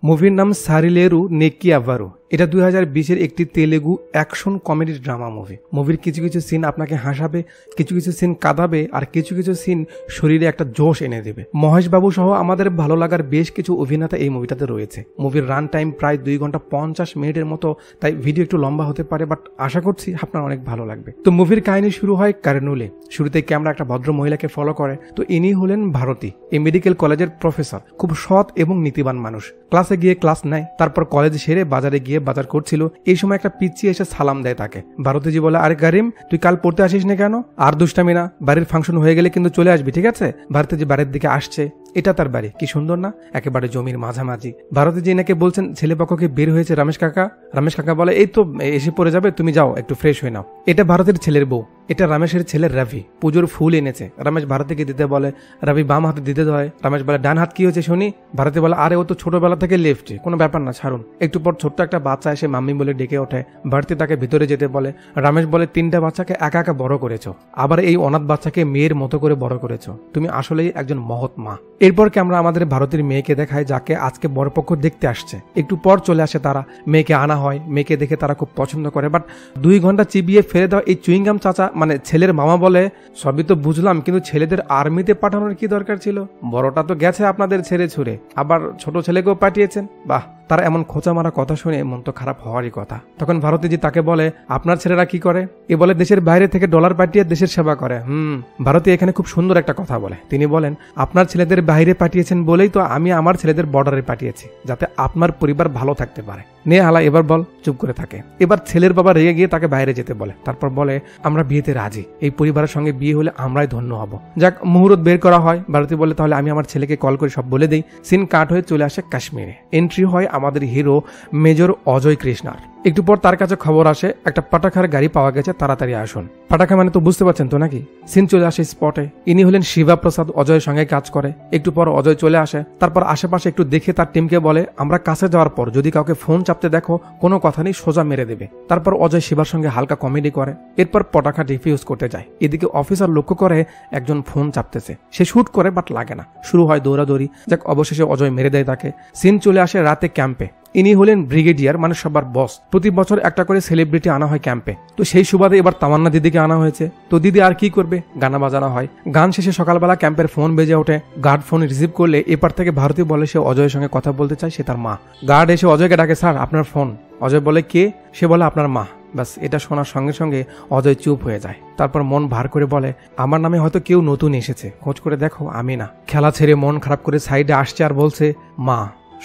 মুভির নাম সারিলেরু নেকি আভারু। এটা 2020-এর একটি Telugu action comedy drama movie. মুভির কিছু কিছু সিন আপনাকে হাসাবে, কিছু কিছু সিন কাঁদাবে, আর কিছু কিছু সিন শরীরে একটা জোশ এনে দেবে। মহেশ বাবু সহ আমাদের ভালো লাগার বেশ কিছু অভিনেতা এই মুভিটাতে রয়েছে। মুভির রান টাইম প্রায় 2 ঘন্টা 50 মিনিটের মতো, তাই ভিডিও একটু লম্বা হতে পারে, বাট আশা করছি আপনার অনেক ভালো লাগবে। তো মুভির কাহিনী শুরু হয় কারনুলে। শুরুতে ক্যামেরা একটা ভদ্র মহিলাকে ফলো করে। তো ইনি হলেন ভারতী, এই মেডিকেল কলেজের প্রফেসর, খুব সৎ এবং নীতিবান মানুষ। ক্লাসে গিয়ে ক্লাস নেয়, তারপর কলেজ সেরে বাজারে গিয়ে বাজার করছিল। এই সময় একটা পিচ্চি এসে সালাম দেয় তাকে। ভারতীজি বলে, আরে কারিম, তুই কাল পড়তে আসিস না কেন? আর দুষ্টামি না, বাড়ির ফাংশন হয়ে গেলে কিন্তু চলে আসবি, ঠিক আছে? ভারতীজি বাড়ির দিকে আসছে। এটা তার বাড়ি, কি সুন্দর না, একেবারে জমির মাঝামাঝি। ভারতীজি এনাকে বলছেন ছেলেপক্ষকে বের হয়েছে রমেশ কাকা। রমেশ কাকা বলে, এই তো এসে পড়ে যাবে, তুমি যাও একটু ফ্রেশ হয়ে নাও। এটা ভারতের ছেলের বউ, এটা রমেশের ছেলে রবি। পুজোর ফুল এনেছে। রমেশ ভারতীকে দিতে বলে, রবি বাম হাতে দিতে ধরে। রমেশ বলে, ডান হাত কি হয়েছে শুনি? ভারতী বলে, আরে ও তো ছোটবেলা থেকে লেফটে, কোনো ব্যাপার না, ছাড়ুন। একটু পর ছোট্ট একটা বাচ্চা এসে মাম্মি বলে ডেকে ওঠে। ভারতী তাকে ভিতরে যেতে বলে। রমেশ বলে, 3টা বাচ্চাকে একা একা বড় করেছো, আবার এই অনাথ বাচ্চাকে মেয়ের মতো করে বড় করেছো, তুমি আসলেই একজন মহৎ মা। এরপর আমরা আমাদের ভারতের মেয়েকে দেখায়, যাকে আজকে বরপক্ষ দেখতে আসছে। একটু পর চলে আসে তারা, মেয়েকে আনা হয়। মেয়েকে দেখে তারা খুব পছন্দ করে, বাট 2 ঘন্টা চিবিয়ে ফেলে দেওয়া এই চুইংগাম চাচা মানে ছেলের মামা বলে, সবই তো বুঝলাম, কিন্তু ছেলেদের আর্মিতে পাঠানোর কি দরকার ছিল? বড়টা তো গেছে আপনাদের ছেড়ে ছুড়ে, আবার ছোট ছেলেকেও পাঠিয়েছেন। বাহ, তারা এমন খোঁচা মারা কথা শুনে মন তো খারাপ হওয়ারই কথা। তখন ভারতীজি তাকে বলে, আপনার ছেলেরা কি করে? এ বলে, দেশের বাইরে থেকে ডলার পাঠিয়ে দেশের সেবা করে। ভারতী এখানে খুব সুন্দর একটা কথা বলে। তিনি বলেন, আপনার ছেলেদের বাইরে পাঠিয়েছেন বলেই তো আমি আমার ছেলেদের বর্ডারে পাঠিয়েছি, যাতে আপনার পরিবার ভালো থাকতে পারে। নে হালা, এবার বল। চুপ করে থাকে। এবার ছেলের বাবা রেগে গিয়ে তাকে বাইরে যেতে বলে। তারপর বলে, আমরা বিয়েতে রাজি, এই পরিবারের সঙ্গে বিয়ে হলে আমরাই ধন্য হব। যাক, মুহূর্ত বের করা হয়। ভারতী বলে, তাহলে আমি আমার ছেলেকে কল করে সব বলে দিই। সিন কাট হয়ে চলে আসে কাশ্মীরে। এন্ট্রি হয় আমাদের হিরো মেজর অজয় কৃষ্ণার। একটু পর তার কাছে খবর আসে, একটা পাটাখার গাড়ি পাওয়া গেছে, তাড়াতাড়ি আসুন। পাটাখা মানে তো বুঝতে পারছেন তো নাকি? সিন চলে আসে স্পটে। ইনি হলেন শিবা প্রসাদ, অজয়ের সঙ্গে কাজ করে। একটু পর অজয় চলে আসে। তারপর আশেপাশে একটু দেখে তার টিমকে বলে, আমরা কাছে যাওয়ার পর যদি কাউকে ফোন চাপতে দেখো, কোনো কথা নেই, সোজা মেরে দেবে। তারপর অজয় শিবার সঙ্গে হালকা কমেডি করে। এরপর পটাখা ডিফিউজ করতে যায়। এদিকে অফিসার লক্ষ্য করে একজন ফোন চাপতেছে। সে শুট করে, বাট লাগে না। শুরু হয় দৌড়াদৌড়ি। যাক, অবশেষে অজয় মেরে দেয় তাকে। সিন চলে আসে রাতে ক্যাম্পে। ইনি হলেন ব্রিগেডিয়ার, মানে সবার বস। প্রতি বছর একটা করে সেলিব্রিটি আনা হয় ক্যাম্পে। তো সেই সুবাদে এবার তামান্না দিদিকে আনা হয়েছে। তো দিদি আর কি করবে, গানা বাজানো হয়। গান শেষে সকালবেলা ক্যাম্পের ফোন বেজে ওঠে। গার্ড ফোন রিসিভ করলে এপার থেকে ভারতী বলে সে অজয়ের সঙ্গে কথা বলতে চায়, সে তার মা। গার্ড এসে অজয়কে ডাকে, স্যার আপনার ফোন। অজয় বলে, কে? সে বলে, আপনার মা। ব্যাস, এটা শোনার সঙ্গে সঙ্গে অজয় চুপ হয়ে যায়। তারপর মন ভার করে বলে, আমার নামে হয়তো কেউ নতুন এসেছে, খোঁজ করে দেখো, আমি না। খেলা ছেড়ে মন খারাপ করে সাইডে আসছে আর বলছে, মা।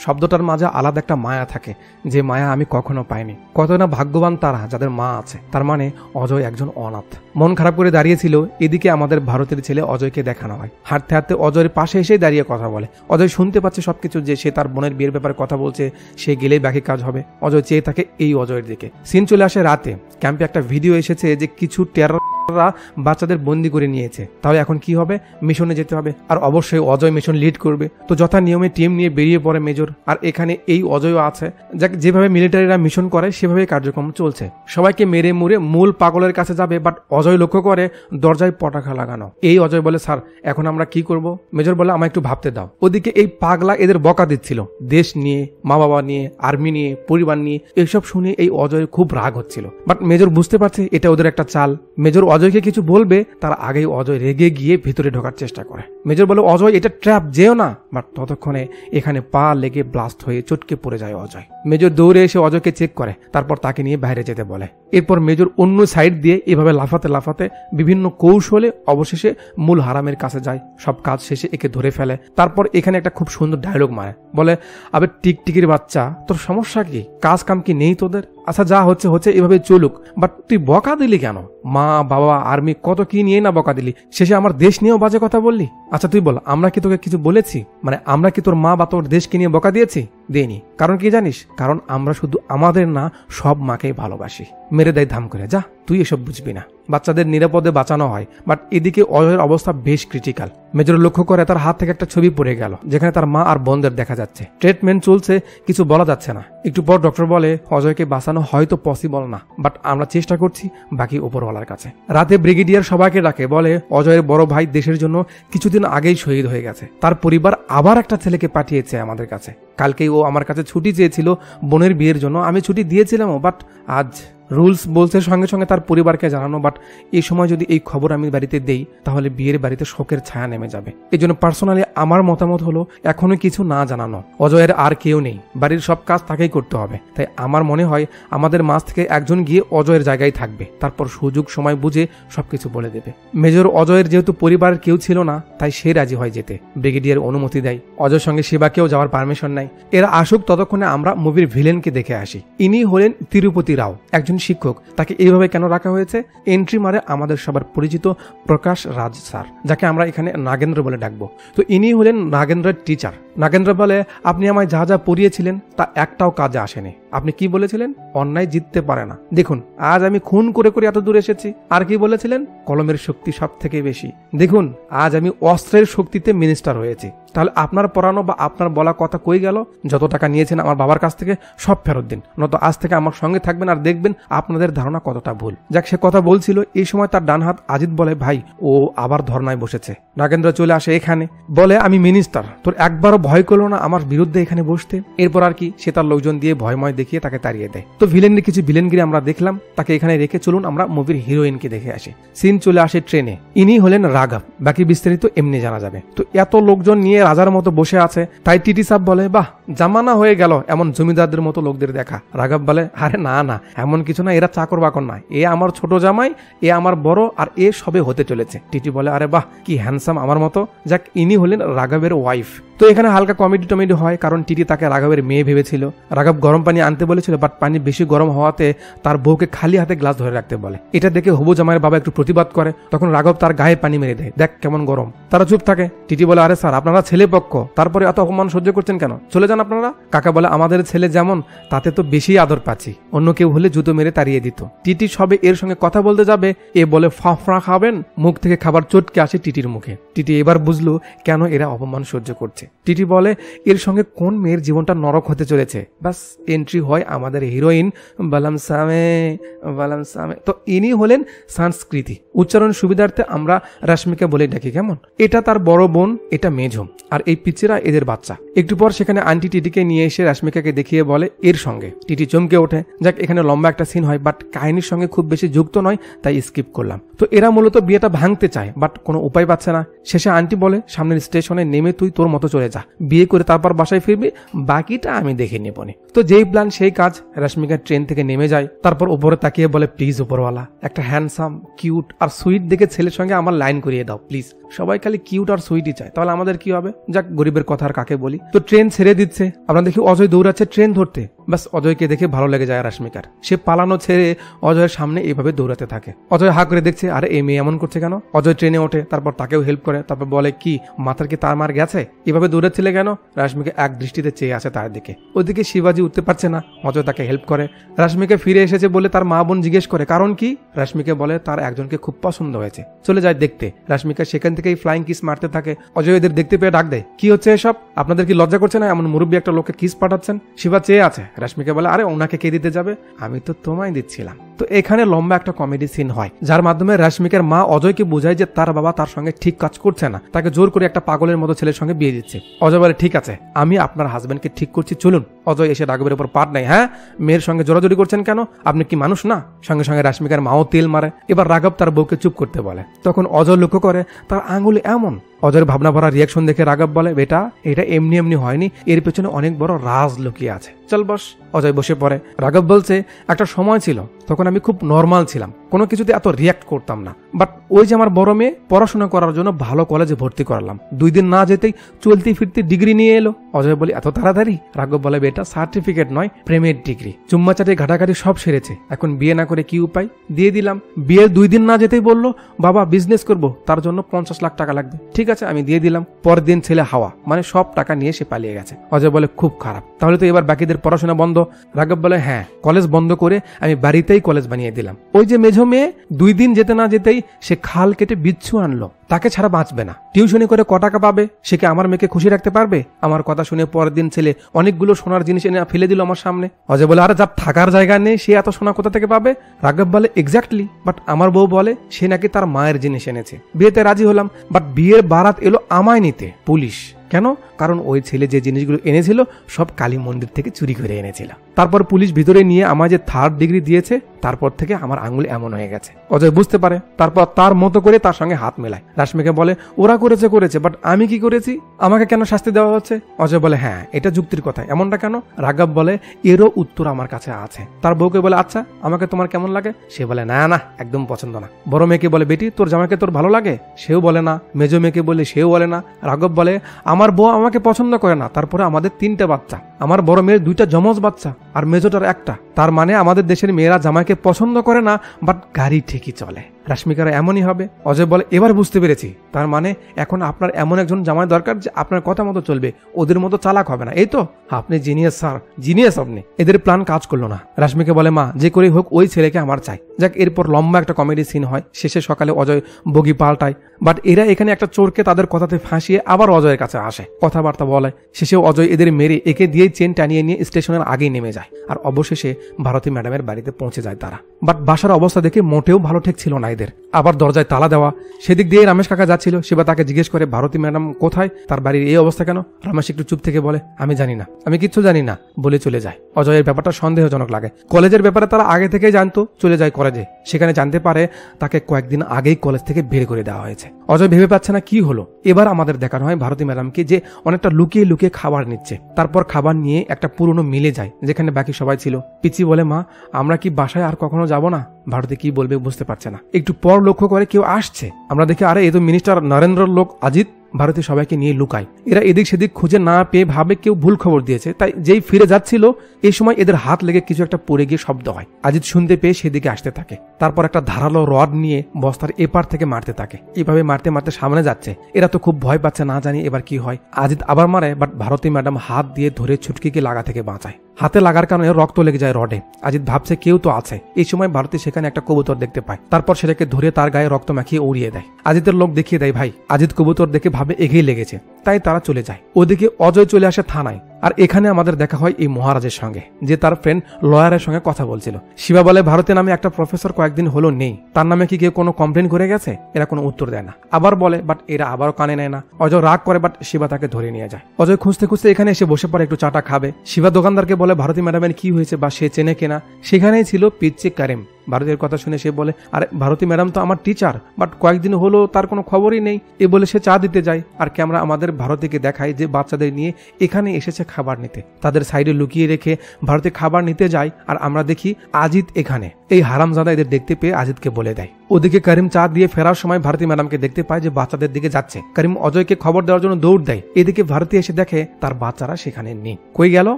শব্দটার মাঝে আলাদা একটা মায়া থাকে, যে মায়া আমি কখনো পাইনি। কত না ভাগ্যবান তারা যাদের মা আছে। তার মানে অজয় একজন অনাথ। মন খারাপ করে দাঁড়িয়েছিল। এদিকে আমাদের ভারতের ছেলে অজয়কে দেখানো হয়। হাঁটতে হাঁটতে অজয়ের পাশে এসে দাঁড়িয়ে কথা বলে। অজয় শুনতে পাচ্ছে সবকিছু, যে সে তার বোনের বিয়ের ব্যাপারে কথা বলছে, সে গেলেই বাকি কাজ হবে। অজয় চেয়ে থাকে এই অজয়ের দিকে। সিন চলে আসে রাতে। ক্যাম্পে একটা ভিডিও এসেছে যে কিছু টেরররা বাচ্চাদের বন্দি করে নিয়েছে। তাহলে এখন কি হবে? মিশনে যেতে হবে, আর অবশ্যই অজয় মিশন লিড করবে। তো যথা নিয়মে টিম নিয়ে বেরিয়ে পড়ে মেজর। আর এখানে এই অজয়ও আছে। যাক, যেভাবে মিলিটারিরা মিশন করে সেভাবে কার্যক্রম চলছে। সবাইকে মেরে মুড়ে মূল পাগলের কাছে যাবে, বাট অজয় লক্ষ্য করে দরজায় পটাখা লাগানো। এই অজয় বলে, স্যার এখন আমরা কি করব? মেজর বলে, আমায় একটু ভাবতে দাও। ওদিকে এই পাগলা এদের বকা দিচ্ছিল, দেশ নিয়ে, মা বাবা নিয়ে, আর্মি নিয়ে, পরিবার নিয়ে। এইসব শুনে এই অজয়ের খুব রাগ হচ্ছিল, বাট মেজর বুঝতে পারছে এটা ওদের একটা চাল। মেজর অজয়কে কিছু বলবে তার আগেই অজয় রেগে গিয়ে ভিতরে ঢোকার চেষ্টা করে। মেজর বলে, অজয় এটা ট্র্যাপ, যেও না। বাট ততক্ষণে এখানে পা লেগে ব্লাস্ট হয়ে চটকে পড়ে যায় অজয়। মেজর দৌড়ে এসে অজয়কে চেক করে, তারপর তাকে নিয়ে বাইরে যেতে বলে। এরপর মেজর অন্য সাইড দিয়ে এভাবে লাফাতে লাফাতে বিভিন্ন কৌশলে অবশেষে মূল হারামের কাছে যায়। সব কাজ শেষে একে ধরে ফেলে। তারপর এখানে একটা খুব সুন্দর ডায়লগ মারে, বলে, আবে টিকটিকির বাচ্চা, তোর সমস্যা কি? কাজ কাম কি নেই তোদের? আচ্ছা, যা হচ্ছে হচ্ছে, এভাবে চলুক, বাট তুই বকা দিলি কেন? মা বাবা আর্মি কত কি নিয়ে না বকা দিলি, শেষে আমার দেশ নিয়েও বাজে কথা বললি। আচ্ছা তুই বল, আমরা কি তোকে কিছু বলেছি? মানে আমরা কি তোর মা বা তোর দেশকে নিয়ে বকা দিয়েছি? দেইনি। কারণ কি জানিস? কারণ আমরা শুধু আমাদের না, সব মাকেই ভালোবাসি। মেরে দেয় ধাম করে, যা তুই এসব বুঝবি না। বাচ্চাদের নিরাপদে বাঁচানো হয়, বাট এদিকে অজয়ের অবস্থা বেশ ক্রিটিক্যাল। মেজর লক্ষ্য করে তার হাত থেকে একটা ছবি পড়ে গেল, যেখানে তার মা আর বোনদের দেখা যাচ্ছে। ট্রিটমেন্ট চলছে, কিছু বলা যাচ্ছে না। একটু পর ডক্টর বলে অজয়কে বাঁচানো হয়তো পসিবল না, বাট আমরা চেষ্টা করছি, বাকি উপরওয়ালার কাছে। রাতে ব্রিগেডিয়ার সবাইকে ডাকে, বলে অজয়ের বড় ভাই দেশের জন্য কিছুদিন আগেই শহীদ হয়ে গেছে, তার পরিবার আবার একটা ছেলেকে পাঠিয়েছে আমাদের কাছে। কালকেই ও আমার কাছে ছুটি চেয়েছিল বোনের বিয়ের জন্য, আমি ছুটি দিয়েছিলাম, বাট আজ রুলস বলছে সঙ্গে সঙ্গে তার পরিবারকে জানানো। বাট এই সময় যদি এই খবর আমি বাড়িতে দেই তাহলে বিয়ের বাড়িতে শোকের ছায়া নেমে যাবে। এই জন্য পার্সোনালি আমার মতামত হলো এখনো কিছু না জানানো। অজয়ের আর কেউ নেই, বাড়ির সব কাজ তাকেই করতে হবে। তাই আমার মনে হয় আমাদের মাঝ থেকে একজন গিয়ে অজয়ের জায়গায় থাকবে, তারপর সুযোগ সময় বুঝে সবকিছু বলে দেবে। মেজর অজয়ের যেহেতু পরিবারের কেউ ছিল না, তাই সে রাজি হয় যেতে। ব্রিগেডিয়ার অনুমতি দেয়, অজয়ের সঙ্গে সেবাকেও যাওয়ার পারমিশন নেয়। এরা আসুক, ততক্ষণে আমরা মুভির ভিলেনকে দেখে আসি। ইনি হলেন তিরুপতি রাও, একজন শিক্ষক। তাকে এইভাবে কেন রাখা হয়েছে? এন্ট্রি মারে আমাদের সবার পরিচিত প্রকাশ রাজ স্যার, যাকে আমরা এখানে নাগেন্দ্র বলে ডাকবো। তো ইনি হলেন নাগেন্দ্রের টিচার। নাগেন্দ্র বলে, আপনি আমায় যা যা পড়িয়েছিলেন তা একটাও কাজে আসেনি। আপনি কি বলেছিলেন? অন্যায় জিততে পারে না। দেখুন আজ আমি খুন করে করে এত দূর এসেছি। আর কি বলেছিলেন? কলমের শক্তি সব থেকে বেশি। দেখুন আজ আমি অস্ত্রের শক্তিতে মিনিস্টার হয়েছি। তাহলে আপনার পড়ানো বা আপনার বলা কথা কই গেল? যত টাকা নিয়েছেন আমার বাবার কাছ থেকে সব ফেরত দিন, নয়তো আজ থেকে আমার সঙ্গে থাকবেন আর দেখবেন আপনাদের ধারণা কতটা ভুল। যাক, সে কথা বলছিল, এই সময় তার ডান হাত আজিত বলে, ভাই ও আবার ধর্নায় বসেছে। নাগেন্দ্র চলে আসে এখানে, বলে আমি মিনিস্টার, তোর একবারও ভয় করলো না আমার বিরুদ্ধে এখানে বসতে? এরপর আর কি, সে তার লোকজন দিয়ে ভয়ময় দেখিয়ে তাকে তাড়িয়ে দেয়। তো ভিলেনের কিছু ভিলেনগিরি আমরা দেখলাম, তাকে এখানে রেখে চলুন আমরা মুভির হিরোইনকে দেখে আসি। সিন চলে আসে ট্রেনে। ইনি হলেন রাঘব, বাকি বিস্তারিত এমনি জানা যাবে। তো এত লোকজন নিয়ে রাজার মতো বসে আছে, তাই টিটি সাহেব বলে, বাহ জামানা হয়ে গেল এমন জমিদারদের মতো লোকদের দেখা। রাঘব বলে, আরে না না, এমন কিছু না, এরা চাকর বাকর নয়, এ আমার ছোট জামাই, এ আমার বড়, আর এ সবে হতে চলেছে। টিটি বলে, আরে বাহ কি হ্যান্ডসাম আমার মতো। যাক, ইনি হলেন রাঘবের ওয়াইফ। তো এখানে হালকা কমেডি টমেডি হয়, কারণ টিটি তাকে রাঘবের মেয়ে ভেবেছিল। রাঘব গরম পানি আনতে বলেছিল, বাট পানি বেশি গরম হওয়াতে তার বউকে খালি হাতে গ্লাস ধরে রাখতে বলে। এটা দেখে হবু জামাইয়ের বাবা একটু প্রতিবাদ করে, তখন রাঘব তার গায়ে পানি মেরে দেয়, দেখ কেমন গরম। তারা চুপ থাকে। টিটি বলে, আরে স্যার আপনারা ছেলে পক্ষ, তারপরে এত অপমান সহ্য করছেন কেন? চলে যান আপনারা। কাকা বলে, আমাদের ছেলে যেমন তাতে তো বেশি আদর পাচ্ছি, অন্য কেউ হলে জুতো মেরে তাড়িয়ে দিত। টিটি সবে এর সঙ্গে কথা বলতে যাবে, এ বলে ফাফড়া খাবেন। মুখ থেকে খাবার চটকে আসে টিটির মুখে। টিটি এবার বুঝলো কেন এরা অপমান সহ্য করছে। টিটি বলে, এর সঙ্গে কোন মেয়ের জীবনটা নরক হতে চলেছে। বাস এন্ট্রি হয় আমাদের হিরোইন বালাম সামে। তো ইনি হলেন সংস্কৃতি। উচ্চারণ সুবিধার্থে আমরা রাশ্মিকা বলে ডাকি, কেমন? এটা তার বড় বোন, এটা মেঝো, আর এই পিচ্চিরা এদের বাচ্চা। একটু পর সেখানে আন্টি টিটিকে নিয়ে এসে রাশ্মিকাকে দেখিয়ে বলে এর সঙ্গে। টিটি চমকে ওঠে। যাক, এখানে লম্বা একটা সিন হয়, বাট কাহিনীর সঙ্গে খুব বেশি যুক্ত নয়, তাই স্কিপ করলাম। তো এরা মূলত বিয়েটা ভাঙতে চায়, বাট কোনো উপায় পাচ্ছে না। শেষে আন্টি বলে, সামনের স্টেশনে নেমে তুই তোর মতো চলে যা, বিয়ে করে তারপর বাসায় ফিরবি, বাকিটা আমি দেখে নেব। তো যেই প্ল্যান সেই কাজ। রাশ্মিকা ট্রেন থেকে নেমে যায়, তারপর উপরে তাকিয়ে বলে, প্লিজ উপরওয়ালা একটা হ্যান্ডসাম কিউট আর সুইট দেখে ছেলের সঙ্গে আমার লাইন করিয়ে দাও প্লিজ। সবাই খালি কিউট আর সুইটই চায়, তাহলে আমাদের কি হবে? যাক, গরিবের কথা আর কাকে বলি। তো ট্রেন ছেড়ে দিচ্ছে, আমরা দেখি অজয় দৌড়াচ্ছে ট্রেন ধরতে। বাস অজয়কে দেখে ভালো লেগে যায় রাশ্মিকার। সে পালানো ছেড়ে অজয়ের সামনে এইভাবে দৌড়াতে থাকে। অজয় হা করে দেখছে, আরে এই মেয়ে এমন করছে কেন? অজয় ট্রেনে ওঠে, তারপর তাকেও হেল্প করে, তারপর বলে, কি মাথার কি তার মার গেছে? এভাবে দৌড়াচ্ছিলে কেন? রাশ্মিকা এক দৃষ্টিতে চেয়ে আছে তার দিকে। ওদিকে শিবাজি উঠতে পারছে না, অজয় তাকে হেল্প করে। রাশ্মিকা ফিরে এসেছে বলে তার মা বোন জিজ্ঞেস করে, কারণ কি? রাশ্মিকা বলে তার একজনকে খুব পছন্দ হয়েছে, চলে যায় দেখতে। রাশ্মিকা সেখান থেকেই ফ্লাইং কিস মারতে থাকে। অজয় এদের দেখতে পেয়ে ডাক দেয়, কি হচ্ছে এসব? আপনাদের কি লজ্জা করছে না? এমন মুরব্বী একটা লোককে কিস পাঠাচ্ছেন। শিবা চেয়ে আছে। রাশ্মিকা বলে, আরে ওনাকে কে দিতে যাবে? আমি তো তোমায় দিচ্ছিলাম। তো এখানে লম্বা একটা কমেডি সিন হয়, যার মাধ্যমে রাশ্মিকার মা অজয়কে বোঝায় যে তার বাবা তার সঙ্গে ঠিক কাজ করছে না, তাকে জোর করে একটা পাগলের মতো ছেলের সঙ্গে বিয়ে দিচ্ছে। অজয় বলে, ঠিক আছে আমি আপনার হাজবেন্ডকে ঠিক করছি, চলুন। অজয় এসে রাঘবের উপর পাট নাই, হ্যাঁ মেয়ের সঙ্গে জোরাজোরি করছেন কেন? আপনি কি মানুষ না? সঙ্গে সঙ্গে রাশ্মিকার মাও তেল মারে। এবার রাঘব তার বউকে চুপ করতে বলে। তখন অজয় লক্ষ্য করে তার আঙুলে এমন। অজয়ের ভাবনা ভরা রিয়াকশন দেখে রাঘব বলে, বেটা এটা এমনি এমনি হয়নি, এর পেছনে অনেক বড় রাজ লুকিয়ে আছে, চল বস। অজয় বসে পড়ে। রাঘব বলছে, একটা সময় ছিল তখন আমি খুব নর্মাল ছিলাম, কোনো কিছুতে এত রিয়াক্ট করতাম না। বাট ওই যে আমার বড় মেয়ে পড়াশোনা করার জন্য ভালো কলেজে ভর্তি করালাম, 2 দিন না যেতেই চলতি ফিরতি ডিগ্রি নিয়ে এলো। অজয় বলি এত তাড়াতাড়ি? রাঘব বলে বেটা সার্টিফিকেট নয়, প্রেমের ডিগ্রি। চুম্মাচাটি ঘাটাঘাটি সব সেরেছে, এখন বিয়ে না করে কি উপায়? দিয়ে দিলাম। বিয়ের 2 দিন না যেতেই বললো বাবা বিজনেস করব, তার জন্য 50 লাখ টাকা লাগবে। ঠিক আছে আমি দিয়ে দিলাম। পরের দিন ছেলে হাওয়া, মানে সব টাকা নিয়ে সে পালিয়ে গেছে। অজয় বলে খুব খারাপ, তাহলে তো এবার বাকিদের পড়াশোনা বন্ধ। রাঘব বলে হ্যাঁ, কলেজ বন্ধ করে আমি বাড়িতেই কলেজ বানিয়ে দিলাম। ওই যে মেঝো মেয়ে 2 দিন যেতে না যেতেই সে খাল কেটে বিচ্ছু আনলো, তাকে ছাড়া বাঁচবে না। টিউশনি করে ক টাকা পাবে, সে কি আমার মেয়েকে খুশি রাখতে পারবে? আমার কথা শুনে পরের দিন ছেলে অনেকগুলো সোনার জিনিস এনে ফেলে দিল আমার সামনে। অজয় বলে আরে যার থাকার জায়গা নেই সে এত সোনা কোথা থেকে পাবে? রাঘব বলে এক্স্যাক্টলি, বাট আমার বউ বলে সে নাকি তার মায়ের জিনিস এনেছে। বিয়েতে রাজি হলাম, বাট বিয়ের বারাত এলো আমায় নিতে পুলিশ। কেন? কারণ ওই ছেলে যে জিনিসগুলো এনেছিল সব কালী মন্দির থেকে চুরি করে এনেছিল। তারপর পুলিশ ভিতরে নিয়ে আমার যে 3rd ডিগ্রি দিয়েছে, তারপর থেকে আমার আঙুল এমন হয়ে গেছে। অজয় বুঝতে পারে, তারপর তার মতো করে তার সঙ্গে হাত মেলায়। রাশ্মিকা বলে ওরা করেছে, বাট আমি কি করেছি? আমাকে কেন শাস্তি দেওয়া হচ্ছে? অজয় বলে হ্যাঁ এটা যুক্তির কথা, এমনটা কেন? রাঘব বলে এরও উত্তর আমার কাছে আছে। তার বউকে বলে আচ্ছা আমাকে তোমার কেমন লাগে? সে বলে না না একদম পছন্দ না। বড় মেয়েকে বলে বেটি তোর জামাইকে তোর ভালো লাগে? সেও বলে না। মেজো মেয়েকে বলে সেও বলে না। রাঘব বলে আমার বউ আমাকে পছন্দ করে না, তারপরে আমাদের 3টে বাচ্চা, আমার বড় মেয়ের 2টা যমজ বাচ্চা আর মেজোটার 1টা। তার মানে আমাদের দেশের মেয়েরা জামাইকে পছন্দ করে না, বাট গাড়ি ঠিকই চলে। রাশ্মিকারা এমনই হবে। অজয় বলে এবার বুঝতে পেরেছি, তার মানে এখন আপনার এমন একজন জামাই দরকার যে আপনার কথা মতো চলবে, ওদের মতো চালাক হবে না, এই তো? আপনি জিনিয়াস স্যার, জিনিয়াস আপনি। এদের প্ল্যান কাজ করলো না। রাশ্মিকা বলে মা যে করেই হোক ওই ছেলেকে আমার চাই। যাক, এরপর লম্বা একটা কমেডি সিন হয়। শেষে সকালে অজয় বগি পাল্টায়, বাট এরা এখানে একটা চোরকে তাদের কথাতে ফাঁসিয়ে আবার অজয়ের কাছে আসে, কথাবার্তা বলে। শেষেও অজয় এদের মেরে একে দিয়েই চেন টানিয়ে নিয়ে স্টেশনের আগেই নেমে যায়। আর অবশেষে ভারতী ম্যাডামের বাড়িতে পৌঁছে যায় তারা। বাট বাসার অবস্থা দেখে মোটেও ভালো ঠেক ছিল না এদের। আবার দরজায় তালা দেওয়া। সেদিক দিয়ে রমেশ কাকা যাচ্ছিল, সেবা তাকে জিজ্ঞেস করে ভারতী ম্যাডাম কোথায়, তার বাড়ির এই অবস্থা কেন? রমেশ একটু চুপ থেকে বলে আমি জানি না, আমি কিচ্ছু জানি না বলে চলে যায়। অজয়ের ব্যাপারটা সন্দেহজনক লাগে। কলেজের ব্যাপারে তারা আগে থেকেই জানতো, চলে যায় কলেজে। সেখানে জানতে পারে তাকে কয়েকদিন আগেই কলেজ থেকে বের করে দেওয়া হয়েছে। অজয় ভেবে পাচ্ছে না কি হলো। এবার আমাদের দেখানো হয় ভারতী ম্যাডামকে যে অনেকটা লুকিয়ে লুকিয়ে খাবার নিচ্ছে। তারপর খাবার নিয়ে একটা পুরনো মিলে যায় যেখানে বাকি সবাই ছিল। পিচি বলে মা আমরা কি বাসায় আর কখনো যাব না? ভারতী কি বলবে বুঝতে পারছে না। একটু পর লক্ষ্য করে কেউ আসছে। আমরা দেখি আরে এ তো মিনিস্টার নরেন্দ্রর লোক আজিত। ভারতী সবাইকে নিয়ে লুকায়। এরা এদিক সেদিক খুঁজে না পেয়ে ভাবে কেউ ভুল খবর দিয়েছে, তাই যেই ফিরে যাচ্ছিল এই সময় এদের হাত লেগে কিছু একটা পড়ে গিয়ে শব্দ হয়। আজিত শুনতে পেয়ে সেদিকে আসতে থাকে। তারপর একটা ধারালো রড নিয়ে বস্তার এপার থেকে মারতে থাকে। এভাবে মারতে মারতে সামনে যাচ্ছে। এরা তো খুব ভয় পাচ্ছে, না জানি এবার কি হয়। আজিত আবার মারে, বাট ভারতী ম্যাডাম হাত দিয়ে ধরে ছুটকিকে লাগা থেকে বাঁচায়। হাতে লাগার কারণে রক্ত লেগে যায় রডে। আজিত ভাবছে কেউ তো আছে। এই সময় ভারতী সেখানে একটা কবুতর দেখতে পায়। তারপর সেটাকে ধরে তার গায়ে রক্ত মাখিয়ে উড়িয়ে দেয়। আজিতের লোক দেখিয়ে দেয় ভাই আজিত কবুতর দেখে ভাবে এগিয়ে লেগেছে, তাই তারা চলে যায়। ওদিকে অজয় চলে আসে থানায়। আর এখানে আমাদের দেখা হয় এই মহারাজের সঙ্গে, যে তার ফ্রেন্ড লয়ারের সঙ্গে কথা বলছিল। শিবা বলে ভারতে নামে একটা প্রফেসর কয়েকদিন হলো নেই, তার নামে কি কেউ কোনো কমপ্লেন করে গেছে? এরা কোনো উত্তর দেয় না। আবার বলে, বাট এরা আবারও কানে নেয় না। অজয় রাগ করে, বাট শিবা তাকে ধরে নিয়ে যায়। অজয় খুঁজতে খুঁজতে এখানে এসে বসে পড়ে একটু চাটা খাবে। শিবা দোকানদারকে বলে ভারতী ম্যাডামের কি হয়েছে বা সে চেনে কেনা। সেখানেই ছিল পিচ্চি কারিম। ভারতীর কথা শুনে সে বলে আরে ভারতী ম্যাডাম তো আমার টিচার, বাট কয়েকদিন হলো তার কোনো খবরই নেই। এ বলে সে চা দিতে যায়। আর ক্যামেরা আমাদের ভারতীকে দেখায় যে বাচ্চাদের নিয়ে এখানে এসেছে খাবার নিতে। তাদের সাইডে লুকিয়ে রেখে ভারতী খাবার নিতে যায়। আর আমরা দেখি আজিত এখানে। এই হারামজাদা এদের দেখতে পেয়ে আজিতকে বলে দেয়। ওদিকে করিম চা দিয়ে ফেরার সময় ভারতী ম্যাডামকে দেখতে পায় যে বাচ্চাদের দিকে যাচ্ছে। করিম অজয়কে খবর দেওয়ার জন্য দৌড় দেয়। এদিকে ভারতী এসে দেখে তার বাচ্চারা সেখানে নেই। কই গেল?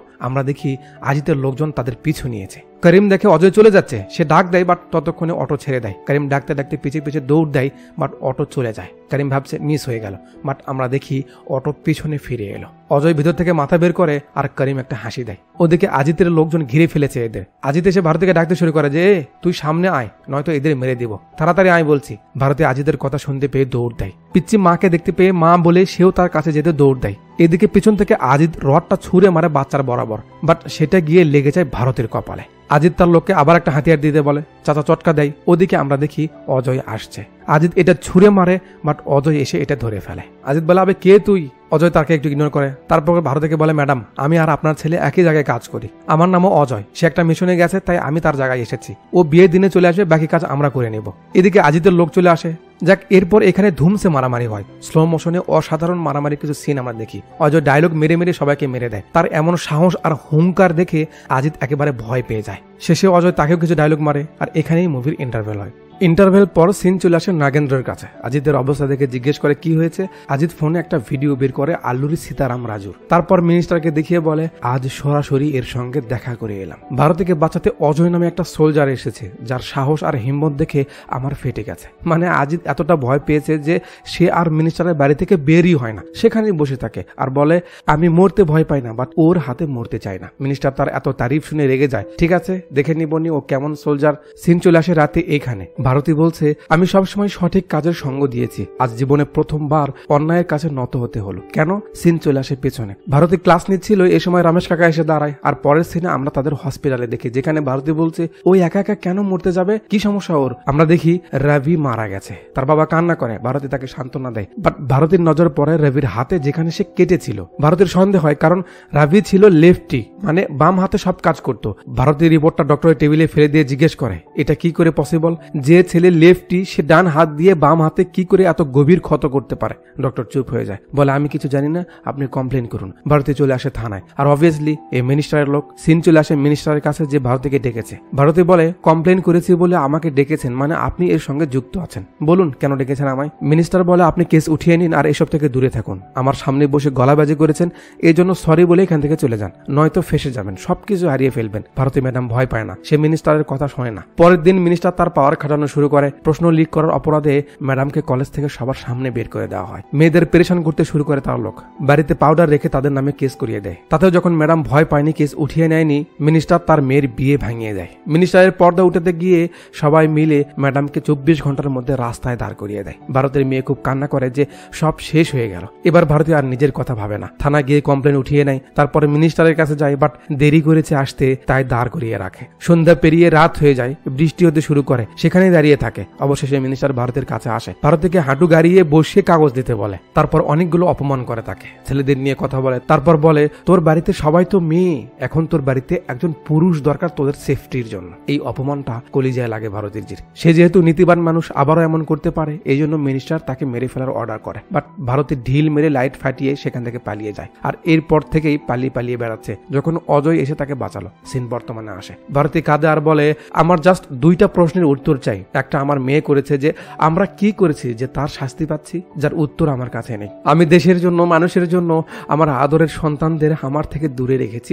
আমরা দেখি আজিতের লোকজন তাদের পিছু নিয়েছে। করিম দেখে অজয় চলে যাচ্ছে, সে ডাক দেয়, বাট ততক্ষণে অটো ছেড়ে দেয়। করিম ডাকতে ডাকতে পিছিয়ে পিছিয়ে দৌড় দেয়, বাট অটো চলে যায়। করিম ভাবছে মিস হয়ে গেল, বাট আমরা দেখি অটো পিছনে ফিরে এলো। অজয় ভিতর থেকে মাথা বের করে আর করিম একটা হাসি দেয়। ওদিকে আজিতের লোকজন ঘিরে ফেলেছে এদের। আজিত এসে ভারতীকে ডাকতে শুরু করে যে তুই সামনে আয়, নয়তো এদের মেরে দিব, তাড়াতাড়ি আয় বলছি। ভারতী আজিতের কথা শুনতে পেয়ে দৌড় দেয়। পিচ্চি মাকে দেখতে পেয়ে মা বলে সেও তার কাছে যেতে দৌড় দেয়। এদিকে পিছন থেকে আজিত রডটা ছুঁড়ে মারে বাচ্চার বরাবর, বাট সেটা গিয়ে লেগে যায় ভারতের কপালে। আজিত তার লোককে আবার একটা হাতিয়ার দিতে বলে, চাচা চটকা দেয়। ওদিকে আমরা দেখি অজয় আসছে। আজিত এটা ছুঁড়ে মারে, বাট অজয় এসে এটা ধরে ফেলে। আজিত বলে আবে কে তুই? অজয় তাকে একটু ইগনোর করে। তারপর ভারতীকে বলে, ম্যাডাম আমি আর আপনার ছেলে একই জায়গায় কাজ করি, আমার নামও অজয়, সে একটা মিশনে গেছে তাই আমি তার জায়গায় এসেছি, ও বিয়ের দিনে চলে আসবে, বাকি কাজ আমরা করে নেব। এদিকে আজিতের লোক চলে আসে। যাক, এরপর এখানে ধুমসে মারামারি হয়, স্লো মোশনে অসাধারণ মারামারি কিছু সিন আমরা দেখি। অজয় ডায়লগ মেরে মেরে সবাইকে মেরে দেয়। তার এমন সাহস আর হুঙ্কার দেখে আজিত একেবারে ভয় পেয়ে যায়। শেষে অজয় তাকেও কিছু ডায়লগ মারে, আর এখানেই মুভির ইন্টারভেল হয়। ইন্টারভেল পর সিন চলে আসে নাগেন্দ্রের কাছে। আজিতের অবস্থা দেখে জিজ্ঞেস করে কি হয়েছে। আজিত ফোনে একটা ভিডিও বের করে আল্লুরি সীতারাম রাজুর। তারপর মিনিস্টারকে দেখিয়ে বলে, আজ সরাসরি এর সঙ্গে দেখা করে এলাম। ভারতীকে বাঁচাতে অজয় নামে একটা সোলজার এসেছে, যার সাহস আর হিম্মত দেখে আমার ফেটে গেছে। মানে আজিত এতটা ভয় পেয়েছে যে সে আর মিনিস্টারের বাড়ি থেকে বেরই হয় না, সেখানেই বসে থাকে আর বলে, আমি মরতে ভয় পাই না, বাট ওর হাতে মরতে চাই না। মিনিস্টার তার এত তারিফ শুনে রেগে যায়। ঠিক আছে, দেখে নিবনি ও কেমন সোলজার। সিন চলে আসে রাতে এইখানে। ভারতী বলছে, আমি সবসময় সঠিক কাজের সঙ্গ দিয়েছি, আজ জীবনে প্রথমবার অন্যায়ের কাছে নত হতে হলো। কেন? সিন চলে আসে পেছনে। ভারতী ক্লাস নিচ্ছিল, এই সময় রমেশ কাকা এসে দাঁড়ায়। আর পরের সিনে আমরা তাদের হসপিটালে দেখি, যেখানে ভারতী বলছে, ওই একা একা কেন মরতে যাবে, কি সমস্যা ওর? আমরা দেখি রবি মারা গেছে, তার বাবা কান্না করে। ভারতী তাকে সান্ত্বনা দেয়, বাট ভারতীর নজর পড়ে রবির হাতে, যেখানে সে কেটেছিল। ভারতীর সন্দেহ হয়, কারণ রবি ছিল লেফটি, মানে বাম হাতে সব কাজ করত। ভারতীর রিপোর্টটা ডক্টরের টেবিলে ফেলে দিয়ে জিজ্ঞেস করে, এটা কি করে পসিবল? যে ছেলে লেফটি, সে ডান হাত দিয়ে বাম হাতে কি করে এত গভীর ক্ষত করতে পারে? ডক্টর চুপ হয়ে যায়, বলে, আমি কিছু জানি না, আপনি কমপ্লেন করুন। ভারতী চলে আসে থানায়, আর অবভিয়াসলি এই মিনিস্টারের লোক। সিন চলে আসে মিনিস্টারের কাছে, যে ভারতীকে ডেকেছে। ভারতী বলে, কমপ্লেন করেছি বলে আমাকে ডেকেছেন, মানে আপনি এর সঙ্গে যুক্ত আছেন, বলুন কেন ডেকেছেন আমায়? মিনিস্টার বলে, আপনি কেস উঠিয়ে নিন আর এসব থেকে দূরে থাকুন। আমার সামনে বসে গলাবাজি করেছেন, এই জন্য সরি বলে এখান থেকে চলে যান, নয়তো ফেসে যাবেন, সবকিছু হারিয়ে ফেলবেন। ভারতী ম্যাডাম ভয় পায় না, সে মিনিস্টারের কথা শোনে না। পরের দিন মিনিস্টার তার পাওয়ার খাটানো শুরু করে। প্রশ্ন লিক করার অপরাধে ম্যাডামকে কলেজ থেকে সবার সামনে বের করে দেওয়া হয়। মেয়েদের পেরেশান করতে শুরু করে তার লোক, বাড়িতে পাউডার রেখে তাদের নামে কেস করিয়ে দেয়। তাতেও যখন ম্যাডাম ভয় পায়নি, কেস উঠিয়ে নেয়নি, মিনিস্টার তার মেয়ের বিয়ে ভাঙিয়ে দেয়। মিনিস্টারের পর্দা উঠাতে গিয়ে সবাই মিলে ম্যাডামকে 24 ঘন্টার মধ্যে রাস্তায় দাঁড় করিয়ে দেয়। ভারতের মেয়ে খুব কান্না করে যে সব শেষ হয়ে গেল। এবার ভারতীয় আর নিজের কথা ভাবে না, থানা গিয়ে কমপ্লেন উঠিয়ে নেয়। তারপরে মিনিস্টারের কাছে যায়, বাট দেরি করেছে আসতে, তাই দাঁড় করিয়ে রাখে। সন্ধ্যা পেরিয়ে রাত হয়ে যায়, বৃষ্টি হতে শুরু করে, সেখানেই দাঁড়িয়ে থাকে। অবশেষে মিনিস্টার ভারতের কাছে আসে, ভারতীকে হাঁটু গাড়িয়ে বসে কাগজ দিতে বলে। তারপর অনেকগুলো অপমান করে তাকে, ছেলেদের নিয়ে কথা বলে। তারপর বলে, তোর বাড়িতে সবাই তো মেয়ে, এখন তোর বাড়িতে একজন পুরুষ দরকার তোদের সেফটির জন্য। এই অপমানটা কলিজায় লাগে ভারতীর জির। সে যেহেতু নীতিবান মানুষ, আবারও এমন করতে পারে, এই জন্য মিনিস্টার তাকে মেরে ফেলার অর্ডার করে। বাট ভারতের ঢিল মেরে লাইট ফাটিয়ে সেখান থেকে পালিয়ে যায়। আর এরপর থেকেই পালিয়ে বেড়াচ্ছে, যখন অজয় এসে তাকে বাঁচালো। সিন বর্তমানে আসে। ভারতী কাঁদে আর বলে, আমার জাস্ট 2টা প্রশ্নের উত্তর চাই। একটা আমার মেয়ে করেছে, যে আমরা কি করেছি যে তার শাস্তি পাচ্ছি, যার উত্তর আমার কাছে নেই। আমি দেশের জন্য, মানুষের জন্য আমার আদরের সন্তানদের আমার থেকে দূরে রেখেছি,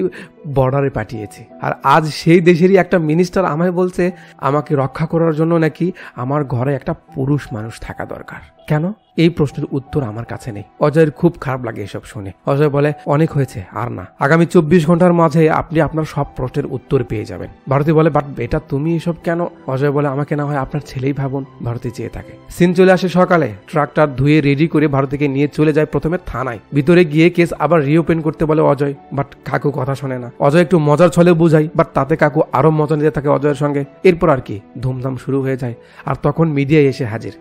বর্ডারে পাঠিয়েছি। আর আজ সেই দেশেরই একটা মিনিস্টার আমায় বলছে আমাকে রক্ষা করার জন্য নাকি আমার ঘরে একটা পুরুষ মানুষ থাকা দরকার। কেন? এই প্রশ্নের উত্তর আমার কাছে নেই। অজয়ের খুব খারাপ লাগে এসব শুনে। অজয় বলে, অনেক হয়েছে, আর না, আগামী 24 ঘন্টার মাঝে আপনি আপনার সব প্রশ্নের উত্তর পেয়ে যাবেন। ভারতী বলে, বাট এটা তুমি এসব কেন? অজয় বলে, আমাকে না হয় আপনার ছেলেই ভাবুন। ভারতী চেয়ে থাকে। সিন চলে আসে সকালে, ট্রাকটার ধুয়ে রেডি করে ভারতীকে নিয়ে চলে যায় প্রথমে থানায়। ভিতরে গিয়ে কেস আবার রিওপেন করতে বলে অজয়, বাট কাকু কথা শোনে না। অজয় একটু মজার ছলে বুঝাই, বাট তাতে কাকু আরো মজা নিতে থাকে অজয়ের সঙ্গে। এরপর আর কি ধুমধাম শুরু হয়ে যায়। আর তখন মিডিয়ায় এসে হাজির।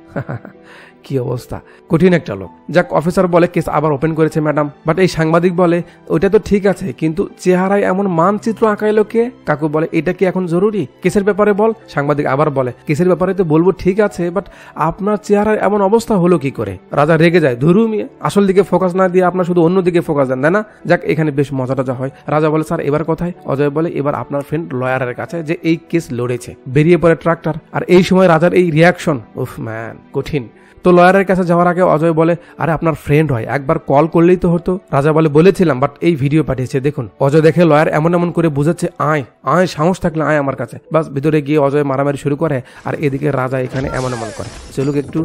কি অবস্থা, কঠিন একটা লোক। যাক, অফিসার বলে, কেস আবার ওপেন করেছে ম্যাডাম। বাট এই সাংবাদিক বলে, ওইটা তো ঠিক আছে, কিন্তু চেহারায় এমন মানচিত্র আঁকাইলো কে? কাকু বলে, এটা কি এখন জরুরি? কেসের ব্যাপারে বল। সাংবাদিক আবার বলে, কেসের ব্যাপারে তো বলবো ঠিক আছে, বাট আপনার চেহারার এমন অবস্থা হলো কি করে? রাজা রেগে যায়, ধরু মিয়া, আসল দিকে ফোকাস না দিয়ে আপনার শুধু অন্য দিকে ফোকাস দেন, তাই না? যাক, এখানে বেশ মজা হয়। রাজা বলে, স্যার এবার কোথায়? অজয় বলে, এবার আপনার ফ্রেন্ড লয়ারের কাছে, যে এই কেস লড়েছে। বেরিয়ে পড়ে ট্রাক্টর। আর এই সময় রাজার এই রিয়াকশন, উফ ম্যান, কঠিন। তো লয়ারের কাছে যাওয়ার আগে অজয় বলে, আরে আপনার ফ্রেন্ড হয়, একবার কল করলেই তো হতো। রাজা বলে, বলেছিলাম, বাট এই ভিডিও পাঠিয়েছে দেখুন। অজয় দেখে লয়ার এমন করে বুঝাচ্ছে, আয় সাহস থাকলে আয় আমার কাছে। বাস ভিতরে গিয়ে অজয় মারামারি শুরু করে, আর এদিকে রাজা এখানে এমন করে। চলুক একটু,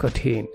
কঠিন।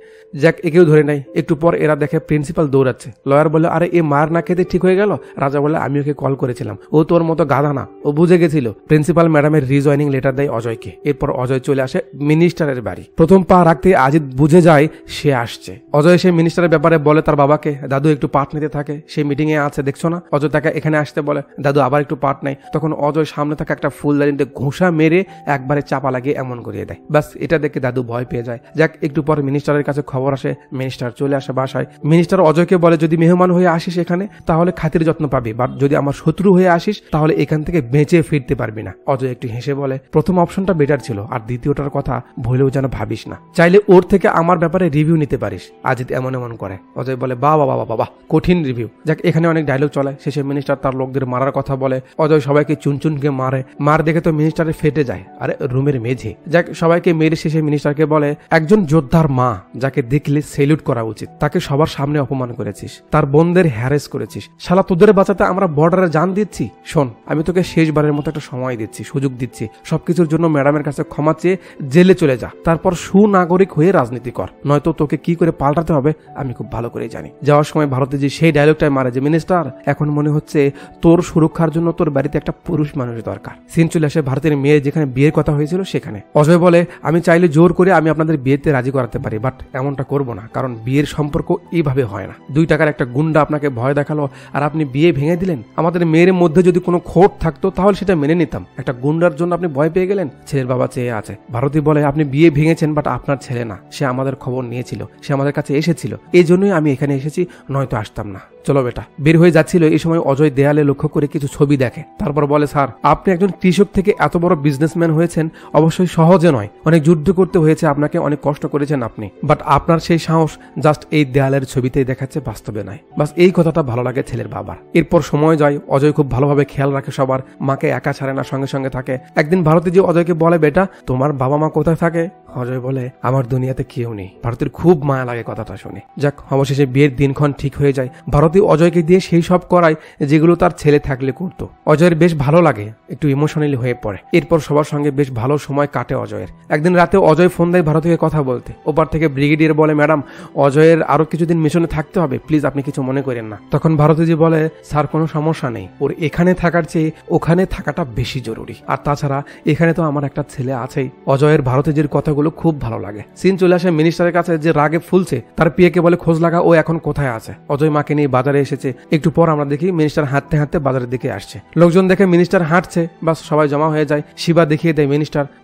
যাক, একেও ধরে নাই। একটু পর এরা দেখে প্রিন্সিপাল দৌড়াচ্ছে। লয়ার বলে, আরে এ মার না খেতে ঠিক হয়ে গেল? রাজা বলে, আমি ওকে কল করেছিলাম, ও তোর মতো গাধা না, ও বুঝে গেছিল। প্রিন্সিপাল ম্যাডামের রিজয়নিং লেটার দেয় অজয়কে। এরপর অজয় চলে আসে মিনিস্টারের বাড়ি। প্রথম পা রাখতে আজিত বুঝে যায় সে আসছে। অজয় সে মিনিস্টারের ব্যাপারে বলে তার বাবাকে। দাদু একটু পাঠ নিতে থাকে, সে মিটিং এ আছে, দেখছো না? অজয় তাকে এখানে আসতে বলে। দাদু আবার একটু পাঠ নেয়। তখন অজয় সামনে থাকা একটা ফুলদানিতে ঘুষা মেরে একবারে চাপা লাগিয়ে এমন করিয়ে দেয়। বাস এটা দেখে দাদু ভয় পেয়ে যায়। যাক, একটু পর পর মিনিস্টারের কাছে খবর আসে, মিনিস্টার চলে আসে বাসায়। মিনিস্টার অজয়কে বলে, যদি মেহমান হয়ে আসিস এখানে তাহলে খাতির যত্ন পাবি, বাট যদি আমার শত্রু হয়ে আসিস তাহলে এখান থেকে বেঁচে ফিরতে পারবি না। অজয় একটু হেসে বলে, প্রথম অপশনটা বেটার ছিল, আর দ্বিতীয়টার কথা ভুলেও যেন ভাবিস না, চাইলে ওর থেকে আমার ব্যাপারে রিভিউ নিতে পারিস। আজিত এমন এমন করে। অজয় বলে, বাবা বাবা বাবা, কঠিন রিভিউ। যাক, এখানে অনেক ডায়লগ চলে। শেষে মিনিস্টার তার লোকদের মারার কথা বলে। অজয় সবাইকে চুনচুনকে মারে। মার দেখে তো মিনিস্টারে ফেটে যায়, আরে রুমের মেঝে। যাক, সবাইকে মেরে শেষে মিনিস্টারকে বলে, একজন যোদ্ধার মা যাকে দেখলে সেলুট করা উচিত, তাকে সবার সামনে অপমান করেছিস, তার বোনদের হ্যারেস করেছিস, শালা তোদের বাঁচাতে আমরা বর্ডারে জান দিচ্ছি। শোন, আমি তোকে শেষবারের মতো একটা সময় দিচ্ছি, সুযোগ দিচ্ছি, সবকিছুর জন্য ম্যাডামের কাছে ক্ষমা চেয়ে জেলে চলে যা, তারপর সুনাগরিক হয়ে রাজনীতি কর, নয়তো তোকে কি করে পাল্টাতে হবে আমি খুব ভালো করে জানি। যাওয়ার সময় ভারতে যে সেই ডায়লগটাই মারে যে, মিনিস্টার এখন মনে হচ্ছে তোর সুরক্ষার জন্য তোর বাড়িতে একটা পুরুষ মানুষ দরকার। সিন চলে আসে ভারতের মেয়ে যেখানে বিয়ের কথা হয়েছিল সেখানে। অজয় বলে, আমি চাইলে জোর করে আমি আপনাদের বিয়েতে রাজি করাতে পারি, বাট এমনটা করব না, কারণ বিয়ের সম্পর্ক এইভাবে হয় না। 2 টাকার একটা গুন্ডা আপনাকে ভয় দেখালো আর আপনি বিয়ে ভেঙে দিলেন। আমাদের মেয়ের মধ্যে যদি কোনো খোট থাকতো তাহলে সেটা মেনে নিতাম, একটা গুন্ডার জন্য আপনি ভয় পেয়ে গেলেন। ছেলের বাবা চেয়ে আছে। ভারতী বলে, আপনি বিয়ে ভেঙেছেন, বাট আপনার ছেলে না, সে আমাদের খবর নিয়েছিল, সে আমাদের কাছে এসেছিল, এই জন্যই আমি এখানে এসেছি, নয়তো আসতাম না। চলো বেটা। বের হয়ে যাচ্ছিল, এই সময় অজয় দেয়ালে লক্ষ্য করে কিছু ছবি দেখে। তারপর বলে, স্যার আপনি একজন কৃষক থেকে এত বড় বিজনেসম্যান হয়েছেন, অবশ্যই সহজে নয়, অনেক যুদ্ধ করতে হয়েছে আপনাকে, অনেক কষ্ট করেছেন আপনি, বাট আপনার সেই সাহস জাস্ট এই দেয়ালের ছবিতেই দেখাচ্ছে, বাস্তবে নয়। বাস এই কথাটা ভালো লাগে ছেলের বাবার। এরপর সময় যায়, অজয় খুব ভালোভাবে খেয়াল রাখে সবার, মাকে একা ছাড়ে না, সঙ্গে সঙ্গে থাকে। একদিন ভারতী যে অজয়কে বলে, বেটা তোমার বাবা মা কোথায় থাকে? অজয় বলে, আমার দুনিয়াতে কেউ নেই। ভারতীর খুব মায়া লাগে কথাটা শুনে। যাক, অবশেষে বিয়ের দিনক্ষণ ঠিক হয়ে যায়। ভারতী অজয়কে দিয়ে সেই সব করায় যেগুলো তার ছেলে থাকলে করতো। অজয়ের বেশ ভালো লাগে, একটু ইমোশনালি হয়ে পড়ে। এরপর সবার সঙ্গে বেশ ভালো সময় কাটে অজয়ের। একদিন রাতে অজয় ফোন দেয় ভারতীকে কথা বলতে। ওপার থেকে ব্রিগেডিয়ার বলে, ম্যাডাম অজয়ের আরো কিছুদিন মিশনে থাকতে হবে, প্লিজ আপনি কিছু মনে করেন না। তখন ভারতীজি বলে, স্যার কোনো সমস্যা নেই, ওর এখানে থাকার চেয়ে ওখানে থাকাটা বেশি জরুরি, আর তাছাড়া এখানে তো আমার একটা ছেলে আছেই। অজয়ের ভারতীজির কথাগুলো খুব ভালো লাগে। সিন চলে আসে মিনিস্টারের কাছে, যে রাগে ফুলছে, তার পিএকে বলে খোঁজ লাগা ও এখন কোথায় আছে। অজয় মাকে নিয়ে বাজারে এসেছে। একটু পর আমরা দেখি মিনিস্টার হাঁটতে হাঁটতে বাজারের দিকে আসছে। লোকজন দেখে মিনিস্টার হাঁটছে, বাস সবাই জমা হয়ে যায়। শিবা দেখিয়ে দেয়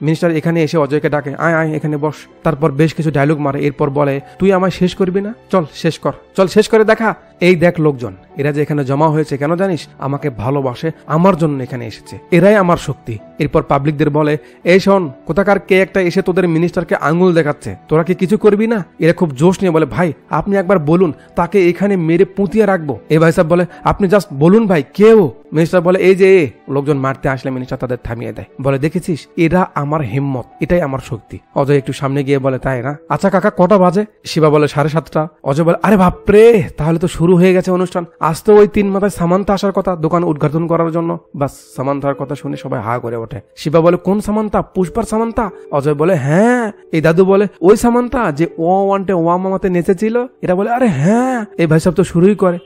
মিনিস্টার এখানে এসে অজয়কে ডাকে, আয় আয় এখানে বস। তারপর বেশ কিছু ডায়লগ মারে। এরপর বলে, তুই আমায় শেষ করবি না? চল শেষ কর, চল শেষ করে দেখা। এই দেখ লোকজন, এরা যে এখানে জমা হয়েছে কেন জানিস? আমাকে ভালোবাসে, আমার জন্য এখানে এসেছে, এরাই আমার শক্তি। এরপর পাবলিকদের বলে, এই শোন, কোথাকার কে একটা এসে তোদের মিনিস্টারকে আঙুল দেখাচ্ছে, তোরা কি কিছু করবি না? এরা খুব জোশ নিয়ে বলে, ভাই আপনি একবার বলুন, তাকে এখানে মেরে পুঁতিয়ে রাখবো। এই ভাই সাহেব বলে, আপনি জাস্ট বলুন ভাই, কেউ? মিনিস্টার বলে, এই যে লোকজন মারতে আসলে মিনিস্টার তাদের থামিয়ে দেয়, বলে, দেখেছিস এরা আমার হিম্মত, এটাই আমার শক্তি। অজয় একটু সামনে গিয়ে বলে, তাই না? আচ্ছা কাকা কটা বাজে? শিবা বলে, 7:30। অজয় বলে, আরে বাপরে, তাহলে তো শুরু হয়ে গেছে অনুষ্ঠান। আজ তো ওই 3 মাথায় সামান্তা আসার কথা দোকান উদ্ঘাটন করার জন্য। বাস সামান্তার কথা শুনে সবাই হা করে ওঠে। শিবা বলে, কোন সামান্তা? পুষ্পার সামান্তা? অজয় বলে, হ্যাঁ। এই দাদু বলে, ওই সামান্তা যে ও ওয়ান্টে ওয়া মামাতে নেচেছিল? এরা বলে, আরে হ্যাঁ। এই ভাই সব তো শুরুই করে,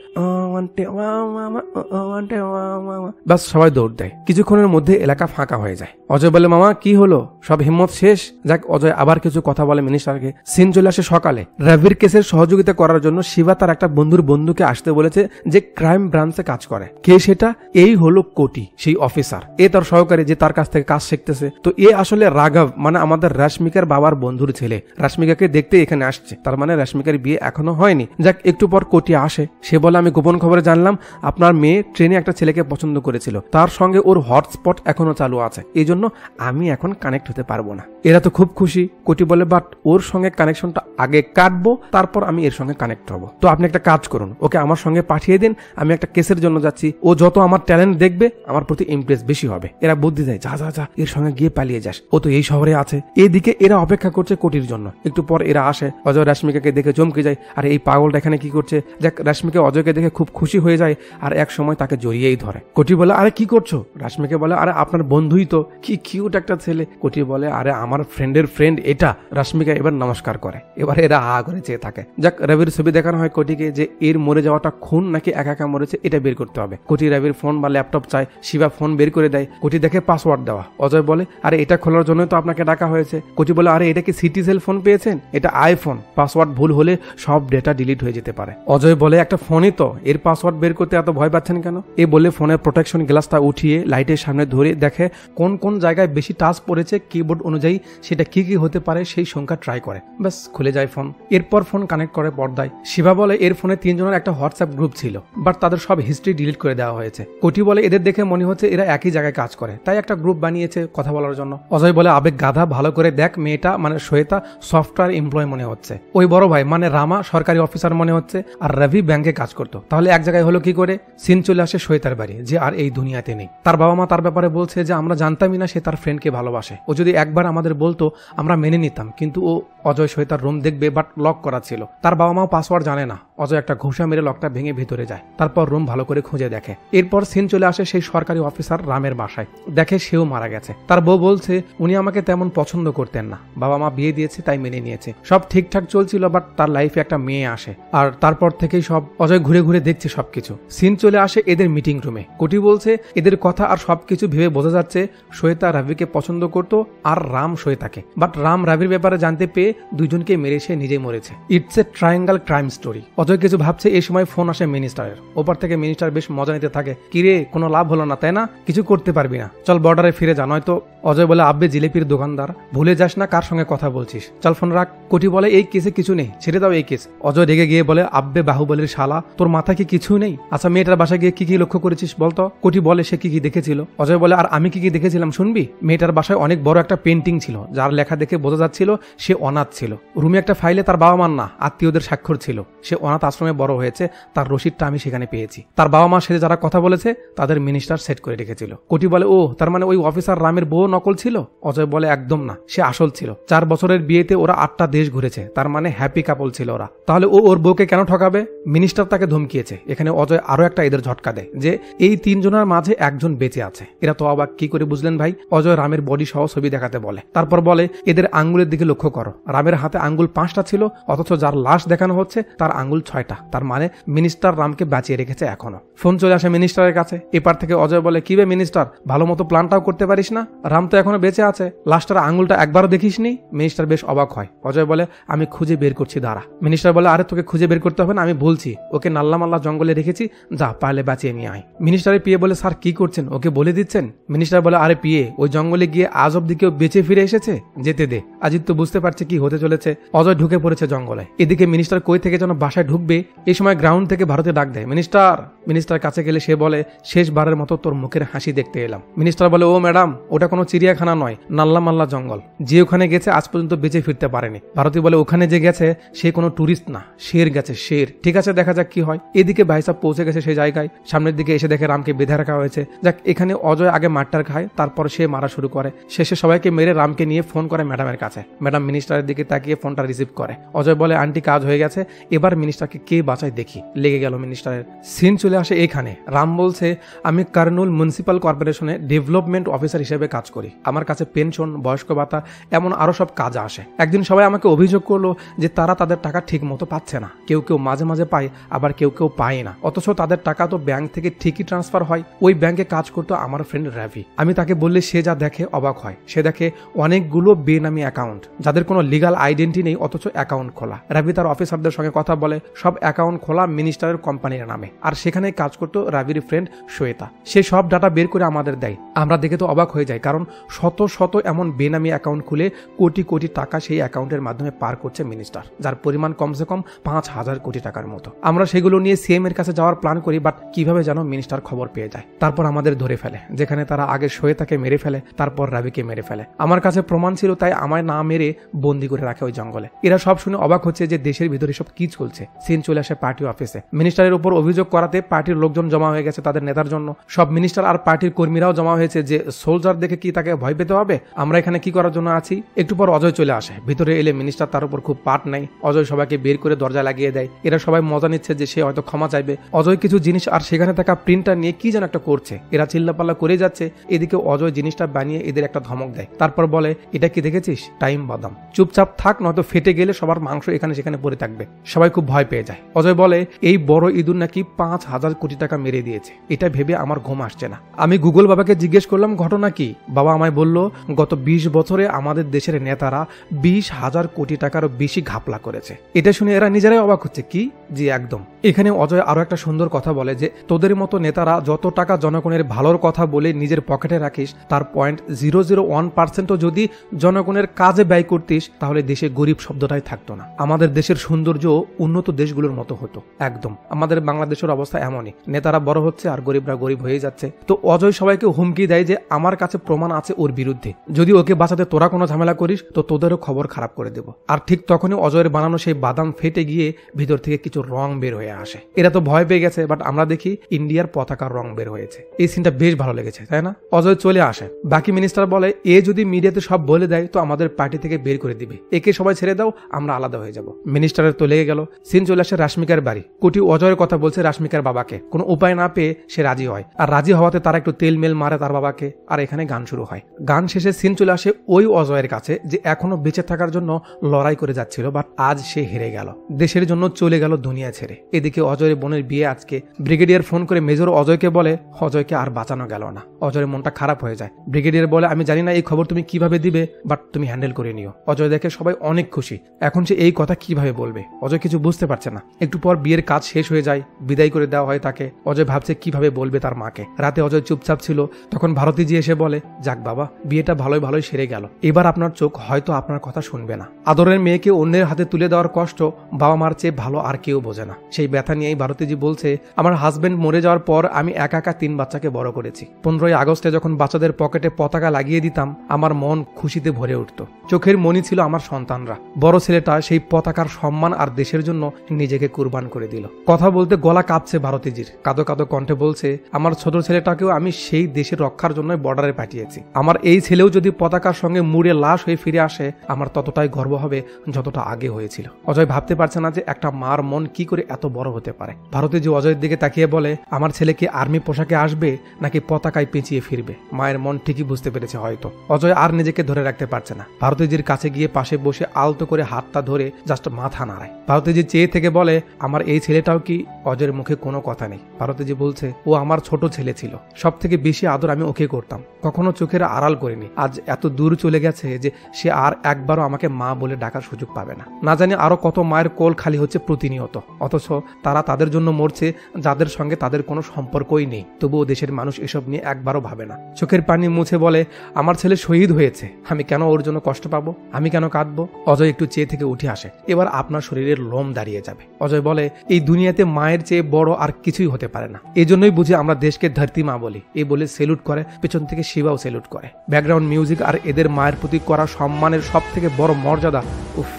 বাস সবাই দৌড় দেয়। কিছুক্ষণের মধ্যে এলাকা ফাঁকা হয়ে যায়। অজয় বলে, মামা কি হলো, সব হিম্মত শেষ? যাক, অজয় আবার কিছু কথা বলে মিনিস্টারকে। সিন চলে আসে সকালে। রবির কেসের সহযোগিতা করার জন্য শিবা তার একটা বন্ধুকে আসতে বলেছে, যে ক্রাইম ব্রাঞ্চে কাজ করে। কে সেটা? এই হলো কোটি, সেই অফিসার। এ তার সহকারী যে তার কাছ থেকে কাজ শিখতেছে। তো এ আসলে রাঘব, মানে আমাদের রাশমিকার বাবার বন্ধুর ছেলে। রাশমিকাকে দেখতে এখানে আসছে, তার মানে রাশমিকার বিয়ে এখনো হয়নি। যাক, একটু পর কোটি আসে। সে বলে, আমি গোপন খবরে জানলাম আপনার মেয়ে ট্রেনে একটা ছেলেকে পছন্দ করেছিল, তার সঙ্গে ওর হটস্পট এখনো চালু আছে, এই জন্য আমি এখন কানেক্ট হতে পারবো না। এরা তো খুব খুশি। কোটি বলে, বাট ওর সঙ্গে কানেকশনটা আগে কাটবো, তারপর আমি এর সঙ্গে কানেক্ট হবো। তো আপনি একটা কাজ করুন, ওকে আমার সঙ্গে পাঠিয়ে দিন, আমি একটা কেসের জন্য যাচ্ছি, ও যত আমার ট্যালেন্ট দেখবে আমার প্রতি ইমপ্রেস বেশি হবে। এরা বুদ্ধি দেয়, যা যা যা, এর সঙ্গে গিয়ে পালিয়ে যাস, ও তো এই শহরে আছে। এদিকে এরা অপেক্ষা করছে কোটির জন্য। একটু পর এরা আসে। অজয় রাশমিকাকে দেখে চমকে যায়, আর এই পাগলটা এখানে কি করছে? যাক, রাশমিকা অজয়কে দেখে খুব খুশি হয়ে যায়, আর এক সময় তাকে জড়িয়েই ধরে। কোটি বলে, আরে কি করছো? রাশমিকা বলে, আরে আপনার বন্ধুই তো, কি কিউট একটা ছেলে। কোটি বলে, আরে আমার ফ্রেন্ডের ফ্রেন্ড এটা। রাশমিকা এবার নমস্কার করে। এবার এরা হা করে চেয়ে থাকে। যাক, রবির ছবি দেখানো হয় কোটিকে, যে এর মরে যাওয়াটা খুন নাকি একা একা মরেছে এটা বের করতে হবে। কোটি রবির ফোন বা ল্যাপটপ চায়। শিবা ফোন বের করে দেয়। কোটি দেখে পাসওয়ার্ড দেওয়া। অজয় বলে, আরে এটা খোলার জন্যই তো আপনাকে ডাকা হয়েছে। কোটি বলে, আরে এটা কি সিটিসেল ফোন পেয়েছেন? এটা আইফোন, পাসওয়ার্ড ভুল হলে সব ডেটা ডিলিট হয়ে যেতে পারে। অজয় বলে, একটা ফোনই তো, এর পাসওয়ার্ড বের করতে এত ভয় পাচ্ছেন কেন? এ বলে ফোনের প্রোটেকশন গ্লাসটা উঠিয়ে উঠিয়ে লাইটের সামনে ধরে দেখে কোন কোন জায়গায় বেশি টাচ পড়েছে, কিবোর্ড অনুযায়ী সেটা কি কি হতে পারে সেই সংখ্যা ট্রাই করে, ব্যাস খুলে যায় ফোন। এরপর ফোন কানেক্ট করে পর্দায়। শিবা বলে এর ফোনে 3 জনের একটা হোয়াটসঅ্যাপ গ্রুপ ছিল, বাট তাদের সব হিস্ট্রি ডিলিট করে দেওয়া হয়েছে। কোটি বলে এদের দেখে মনে হচ্ছে এরা একই জায়গায় কাজ করে, তাই একটা গ্রুপ বানিয়েছে কথা বলার জন্য। অজয় বলে আবেগ গাধা, ভালো করে দেখ, মেয়েটা মানে শ্বেতা সফটওয়্যার এমপ্লয় মনে হচ্ছে, ওই বড় ভাই মানে রামা সরকারি অফিসার মনে হচ্ছে, আর রবি ব্যাংকে কাজ করতো, তাহলে এক জায়গায় হলো কি করে? সিন চলে আসে শ্বেতার বাড়ি, যে আর এই দুনিয়াতে নেই। তার বাবা মা তার ব্যাপারে বলছে যে আমরা জানতামই না সে তার ফ্রেন্ডকে ভালোবাসে, ও যদি একবার আমাদের বলতো আমরা মেনে নিতাম, কিন্তু ও অজয় শ্বেতার রুম দেখবে বাট লক করা ছিল। তার বাবা মাও পাসওয়ার্ড জানে না। অজয় একটা ঘুষা মেরে লকটা ভেঙে ভিতরে যায়, তারপর রুম ভালো করে খুঁজে দেখে। এরপর সিন চলে আসে সেই সরকারি অফিসার রামের বাসায়, দেখে সেও মারা গেছে। তার বউ বলছে উনি আমাকে তেমন পছন্দ করতেন না, বাবা মা বিয়ে দিয়েছে তাই মেনে নিয়েছে, সব ঠিকঠাক চলছিল, বাট তার লাইফে একটা মেয়ে আসে, আর তারপর থেকেই সব অজয় ঘুরে ঘুরে দেখছে সবকিছু। সিন চলে আসে এদের মিটিং রুমে। কোটি বলছে এদের কথা আর সবকিছু ভেবে বোঝা যাচ্ছে শ্বেতা রবিকে পছন্দ করতো আর রাম শ্বেতাকে, বাট রাম রবির ব্যাপারে জানতে পেয়ে দুজনকে মেরে সে নিজে মরেছে। It's a triangle crime story. Ajay কিছু ভাবছে, এই সময় ফোন আসে মিনিস্টারের। ওপর থেকে মিনিস্টার বেশ মজা নিতে থাকে, কিরে কোনো লাভ হলো না তাই না, কিছু করতে পারবি না, চল বর্ডারে ফিরে যা, নয়তো। অজয় বলে আব্বে জিলিপির দোকানদার, ভুলে যাস না কার সঙ্গে কথা বলছিস, চল ফোন রাখ। কোটি বলে এই কেসে কিছু নেই, ছেড়ে দাও এই কেস। অজয় রেগে গিয়ে বলে আব্বে বাহুবলীর শালা, তোর মাথায় কি কিছু নেই? আচ্ছা মেয়েটার বাসায় গিয়ে কি কি লক্ষ্য করেছিস বলতো? কোটি বলে সে কি কি দেখেছিল। অজয় বলে আর আমি কি কি দেখেছিলাম শুনবি? মেয়েটার বাসায় অনেক বড় একটা পেন্টিং ছিল, যার লেখা দেখে বোঝা যাচ্ছিল সে অনাথ ছিল। রুমে একটা ফাইলে তার বাবা মার না আত্মীয়দের স্বাক্ষর ছিল, সে অনাথ আশ্রমে বড় হয়েছে, তার রসিদটা আমি সেখানে পেয়েছি। তার বাবা মা সাথে যারা কথা বলেছে তাদের মিনিস্টার সেট করে রেখেছিল। কোটি বলে ও তার মানে ওই অফিসার রামের বউ নকল ছিল? অজয় বলে একদম না, সে আসল ছিল। 4 বছরের বিয়েতে ওরা 8টা দেশ ঘুরেছে, তার মানে হ্যাপি কাপল ছিল ওরা। তাহলে ও ওর বউকে কেন ঠকাবে? মিনিস্টার তাকে ধমকিয়েছে। এখানে অজয় আরো একটা এদের ঝটকা দেয় যে এই 3 জনের মাঝে একজন বেঁচে আছে। এরা তো অবাক, কি করে বুঝলেন ভাই? অজয় রামের বডি সহ ছবি দেখাতে বলে, তারপর বলে এদের আঙ্গুলের দিকে লক্ষ্য করো, রামের হাতে আঙ্গুল 5টা ছিল, অথচ যার লাশ দেখানো হচ্ছে তার আঙ্গুল 6টা, তার মানে মিনিস্টার রামকে বাঁচিয়ে রেখেছে এখনো। ফোন চলে আসে মিনিস্টারের কাছে। এপার থেকে অজয় বলে কি বে মিনিস্টার, ভালো মতো প্ল্যানটাও করতে পারিস না? রাম তো এখনো বেঁচে আছে, লাশটার আঙ্গুলটা একবারও দেখিসনি? মিনিস্টার বেশ অবাক হয়। অজয় বলে আমি খুঁজে বের করছি, দাঁড়া। মিনিস্টার বলে আরে তোকে খুঁজে বের করতে হবে না, আমি বলছি, ওকে নাল্লা মাল্লা জঙ্গলে রেখেছি, যা পারলে বাঁচিয়ে নিয়ে আয়। মিনিস্টারের পিএ বলে স্যার কি করছেন, ওকে বলে দিচ্ছেন? মিনিস্টার বলে আরে পিএ, ওই জঙ্গলে গিয়ে আজ অব্দি কেউ বেঁচে ফিরে এসেছে? যেতে দে, আজিত তো বুঝতে পারছে কি হতে চলেছে। অজয় ঢুকে পড়েছে জঙ্গলে। এদিকে মিনিস্টার কই থেকে যেন বাসায় ঢুকবে, এই সময় গ্রাউন্ড থেকে ভারতে ডাক দেয় মিনিস্টার। মিনিস্টার কাছে গেলে সে বলে শেষবারের মতো তোর মুখের হাসি দেখতে এলাম। মিনিস্টার বলে ও ম্যাডাম, ওটা কোনো চিড়িয়াখানা নয়, নাল্লা মাল্লা জঙ্গল, যে ওখানে গেছে আজ পর্যন্ত বেঁচে ফিরতে পারেনি। ভারতী বলে ওখানে যে গেছে সে কোনো টুরিস্ট না, শের গেছে, শের। ঠিক আছে দেখা যাক কি হয়। এদিকে ভাইসাব পৌঁছে গেছে সেই জায়গায়, সামনের দিকে এসে দেখে রামকে বেঁধে রাখা হয়েছে। যাক, এখানে অজয় আগে মারটার খায়, তারপর সে মারা শুরু করে। শেষে সবাইকে মেরে রামকে নিয়ে ফোন করে ম্যাডামের কাছে। ম্যাডাম মিনিস্টারের দিকে তাকিয়ে ফোনটা রিসিভ করে। অজয় বলে আন্টি কাজ হয়ে গেছে, এবার মিনিস্টারকে কে বাঁচায় দেখি। লেগে গেল মিনিস্টারের। সিন চলে আসে এখানে। রাম বলছে আমি কার্নুল মিউনিসিপাল কর্পোরেশনে ডেভেলপমেন্ট অফিসার হিসেবে কাজ করি, আমার কাছে পেনশন, বয়স্ক ভাতা, এমন আরো সব কাজ আসে। একদিন সবাই আমাকে অভিযোগ করলো যে তারা তাদের টাকা ঠিক মতো পাচ্ছে না, কেউ কেউ মাঝে মাঝে পায়, আবার কেউ কেউ পায় না, অথচ তাদের টাকা তো ব্যাংক থেকে ঠিকই ট্রান্সফার হয়। ওই ব্যাংকে কাজ করতো আমার ফ্রেন্ড রবি। আমি তাকে বললে সে যা দেখে অবাক হয়। সে দেখে অনেকগুলো বেনামি অ্যাকাউন্ট, যাদের কোনো লিগাল আইডেন্টি নেই, অথচ অ্যাকাউন্ট খোলা। রবি তার অফিসারদের সঙ্গে কথা বলে, সব অ্যাকাউন্ট খোলা মিনিস্টারের কোম্পানির নামে, আর সেখানে কাজ করতো রবির ফ্রেন্ড শ্বেতা। সে সব ডাটা বের করে আমাদের দেয়। আমরা দেখে তো অবাক হয়ে যাই, কারণ শত শত এমন বেনামি অ্যাকাউন্ট খুলে কোটি কোটি টাকা সেই অ্যাকাউন্টের মাধ্যমে পার করছে মিনিস্টার, যার পরিমাণ কমসে কম 5,000 কোটি টাকার মতো। আমরা সেগুলো নিয়ে সিএম এর কাছে যাওয়ার প্ল্যান করি, বাট কিভাবে যেন মিনিস্টার খবর পেয়ে যায়। তারপর আমাদের ধরে ফেলে, যেখানে তারা আগে শ্বেতাকে মেরে ফেলে, তারপর রবিকে মেরে ফেলে। আমার কাছে প্রমাণ ছিল, তাই আমায় না মেরে বন্দি করে রাখে ওই জঙ্গলে। এরা সব শুনে অবাক হচ্ছে যে দেশের ভিতরে সব কি চলছে। সিন চলে আসে পার্টি অফিসে। মিনিস্টারের উপর অভিযোগ করাতে পার্টির লোকজন জমা হয়ে গেছে তাদের নেতার জন্য। সব মিনিস্টার আর পার্টির কর্মীরাও জমা হয়েছে যে সোলজার দেখে কি তাকে ভয় পেতে হবে, আমরা এখানে কি করার জন্য আছি। একটু পর অজয় চলে আসে। ভিতরে এলে মিনিস্টার তার উপর খুব পাট নেয়। অজয় সবাইকে বের করে দরজা লাগিয়ে দেয়। এরা সবাই মজা নিচ্ছে যে সে হয়তো ক্ষমা চাইবে। অজয় কিছু জিনিস আর সেখানে থাকা প্রিন্টার নিয়ে কি যেন একটা করছে। এরা চিল্লাপাল্লা করে যাচ্ছে। এদিকে অজয় জিনিসটা বানিয়ে এদের একটা ধমক দেয়। তারপর বলে এটা কি দেখেছিস, টাইম বাদাম, চুপচাপ থাক নয়তো ফেটে গেলে সবার মাংস এখানে সেখানে পড়ে থাকবে। সবাই খুব ভয় পেয়ে পেয়ে যায়। অজয় বলে এই বড় ইঁদুর নাকি 5,000 কোটি টাকা মেরে দিয়েছে। এটা ভেবে আমার ঘুম আসছে না। আমি গুগল বাবাকে জিজ্ঞেস করলাম ঘটনা কি। বাবা আমায় বলল গত 20 বছরে আমাদের দেশের নেতারা 20,000 কোটি টাকারও বেশি ঘাপলা করেছে। এটা শুনে এরা নিজেরাই অবাক হচ্ছে। কি? জি একদম। এখানে অজয় আরো একটা সুন্দর কথা বলে যে তোদের মতো নেতারা যত টাকা জনগণের ভালোর কথা বলে নিজের পকেটে রাখিস তার 0.001% যদি জনগণের কাজে ব্যয় করতিস তাহলে দেশে গরিব শব্দটাই থাকতো না। আমাদের দেশের সৌন্দর্য উন্নত দেশগুলোর মতো হতো। একদম আমাদের বাংলাদেশের অবস্থা এমনই, নেতারা বড় হচ্ছে আর গরিবরা গরিব হয়ে যাচ্ছে। তো অজয় সবাইকে হুমকি দেয় যে আমার কাছে প্রমাণ আছে ওর বিরুদ্ধে, যদি ওকে বাঁচাতে তোরা কোনো ঝামেলা করিস তো তোদেরও খবর খারাপ করে দেব। আর ঠিক তখনই অজয়ের বানানো সেই বাদাম ফেটে গিয়ে ভিতর থেকে কিছু রং বের হয়ে আসে। এরা তো ভয় পেয়ে গেছে, বাট আমরা দেখি ইন্ডিয়ার পতাকার রং বের হয়েছে। এই সিনটা বেশ ভালো লেগেছে, তাই না? অজয় চলে আসে। বাকি মিনিস্টার বলে এ যদি মিডিয়াতে সব বলে দেয় তো আমাদের পার্টি থেকে বের করে দিবে, একে সবাই ছেড়ে দাও, আমরা আলাদা হয়ে যাব। মিনিস্টারের তো লেগে গেল। সিন চলে আসে রাশ্মিকার বাড়ি। কোটি অজয়ের কথা বলছে রাশ্মিকার বাবাকে, কোনো উপায় না পেয়ে সে রাজি হয়। আর রাজি হওয়াতে তারা একটু তেল মেল মারে তার বাবাকে। আর এখানে গান শুরু হয়। গান শেষে সিন চলে আসে ওই অজয়ের কাছে যে এখনো বেঁচে থাকার জন্য লড়াই করে যাচ্ছিল, বাট আজ সে হেরে গেল, দেশের জন্য চলে গেল দুনিয়া ছেড়ে। এদিকে অজয়ের বোনের বিয়ে আজকে। ব্রিগেডিয়ার ফোন করে মেজর অজয়কে বলে অজয়কে আর বাঁচানো গেল না। অজয়ের মনটা খারাপ হয়ে যায়। ব্রিগেডিয়ার বলে আমি জানি না এই খবর তুমি কিভাবে দিবে, বাট তুমি হ্যান্ডেল করে নিও। অজয় দেখে সবাই অনেক খুশি। এখন সে এই কথা কিভাবে বলবে, অজয় কিছু বুঝতে পারছে না। একটু পর বিয়ের কাজ শেষ হয়ে যায়, বিদায় করে দেওয়া হয় তাকে। অজয় ভাবছে কিভাবে বলবে তার মাকে। রাতে অজয় চুপচাপ ছিল, তখন ভারতীজি এসে বলে যাক বাবা, বিয়েটা ভালোই ভালোই সেরে গেল, এবার আপনার চোখ হয়তো আপনার কথা শুনবে না। আদরের মেয়েকে অন্যের হাতে তুলে দেওয়ার কষ্ট বাবা মার চেয়ে ভালো আর কেউ বোঝে না। সেই ব্যথা নিয়েই ভারতীজি বলছে আমার হাজবেন্ড মরে যাওয়ার পর আমি একা একা 3 বাচ্চাকে বড় করেছি। 15ই আগস্টে যখন বাচ্চাদের পকেটে পতাকা লাগিয়ে দিতাম আমার মন খুশিতে ভরে উঠত। চোখের মনি ছিল আমার সন্তানরা। বড় ছেলেটা সেই পতাকার সম্মান আর দেশের জন্য নিজেকে কুরবান করে দিল। কথা বলতে গলা কাঁপছে ভারতীজির। কাঁদো কাঁদো কণ্ঠে বলছে আমার ছোট ছেলেটাকেও আমি সেই দেশের রক্ষার জন্য বর্ডারে পাঠিয়েছি। আমার এই ছেলেও যদি পতাকার সঙ্গে মুড়ে লাশ হয়ে ফিরে আসে আমার ততটাই গর্ব হবে যতটা আগে হয়েছিল। অজয় ভাবতে পারছে না যে একটা মার মন কি করে এত বড় হতে পারে। ভারতীজি অজয়ের দিকে তাকিয়ে বলে আমার ছেলে কি আর্মি পোশাকে আসবে নাকি পতাকায় পেঁচিয়ে ফিরবে। মায়ের মন ঠিকই বুঝতে পেরেছে হয়তো। অজয় আর নিজেকে ধরে রাখতে পারছে না। ভারতীজির কাছে গিয়ে পাশে বসে আলতো করে হাতটা ধরে জাস্ট মাথা নাড়ায়। ভারতীজি চেয়ে থেকে বলে আমার এই ছেলেটাও কি? অজয়ের মুখে কোনো কথা নেই। ভারতীজি বলছে ও আমার ছোট ছেলে ছিল, সব থেকে বেশি আদর আমি ওকে করতাম, কখনো চোখের আড়াল করিনি। আজ এত দূর চলে গেছে যে সে আর একবারও আমাকে মা বলে ডাকার সুযোগ পাবে না। না জানি আরো কত মায়ের কোল খালি হচ্ছে প্রতিনিয়ত, অথচ তারা তাদের জন্য মরছে যাদের সঙ্গে তাদের কোনো সম্পর্কই নেই। তবুও দেশের মানুষ এসব নিয়ে একবারও ভাবে না। চোখের পানি মুছে বলে আমার ছেলে শহীদ হয়েছে, আমি কেন ওর জন্য কষ্ট পাবো, আমি কেন কাঁদবো। অজয় একটু চেয়ে থেকে উঠে আসে। এবার আপনার শরীরের লোম দাঁড়িয়ে যাবে। অজয় বলে এই দুনিয়াতে মায়ের চেয়ে বড় আর কিছুই হতে পারে না। এই জন্যই বুঝি আমরা দেশকে ধরতি মা বলি। এই বলে সেলুট করে, পেছন থেকে শিবাও সেলুট করে। ব্যাকগ্রাউন্ড মিউজিক আর এদের মায়ের প্রতি করা সম্মানের সব থেকে বড় মর্যাদা উফ,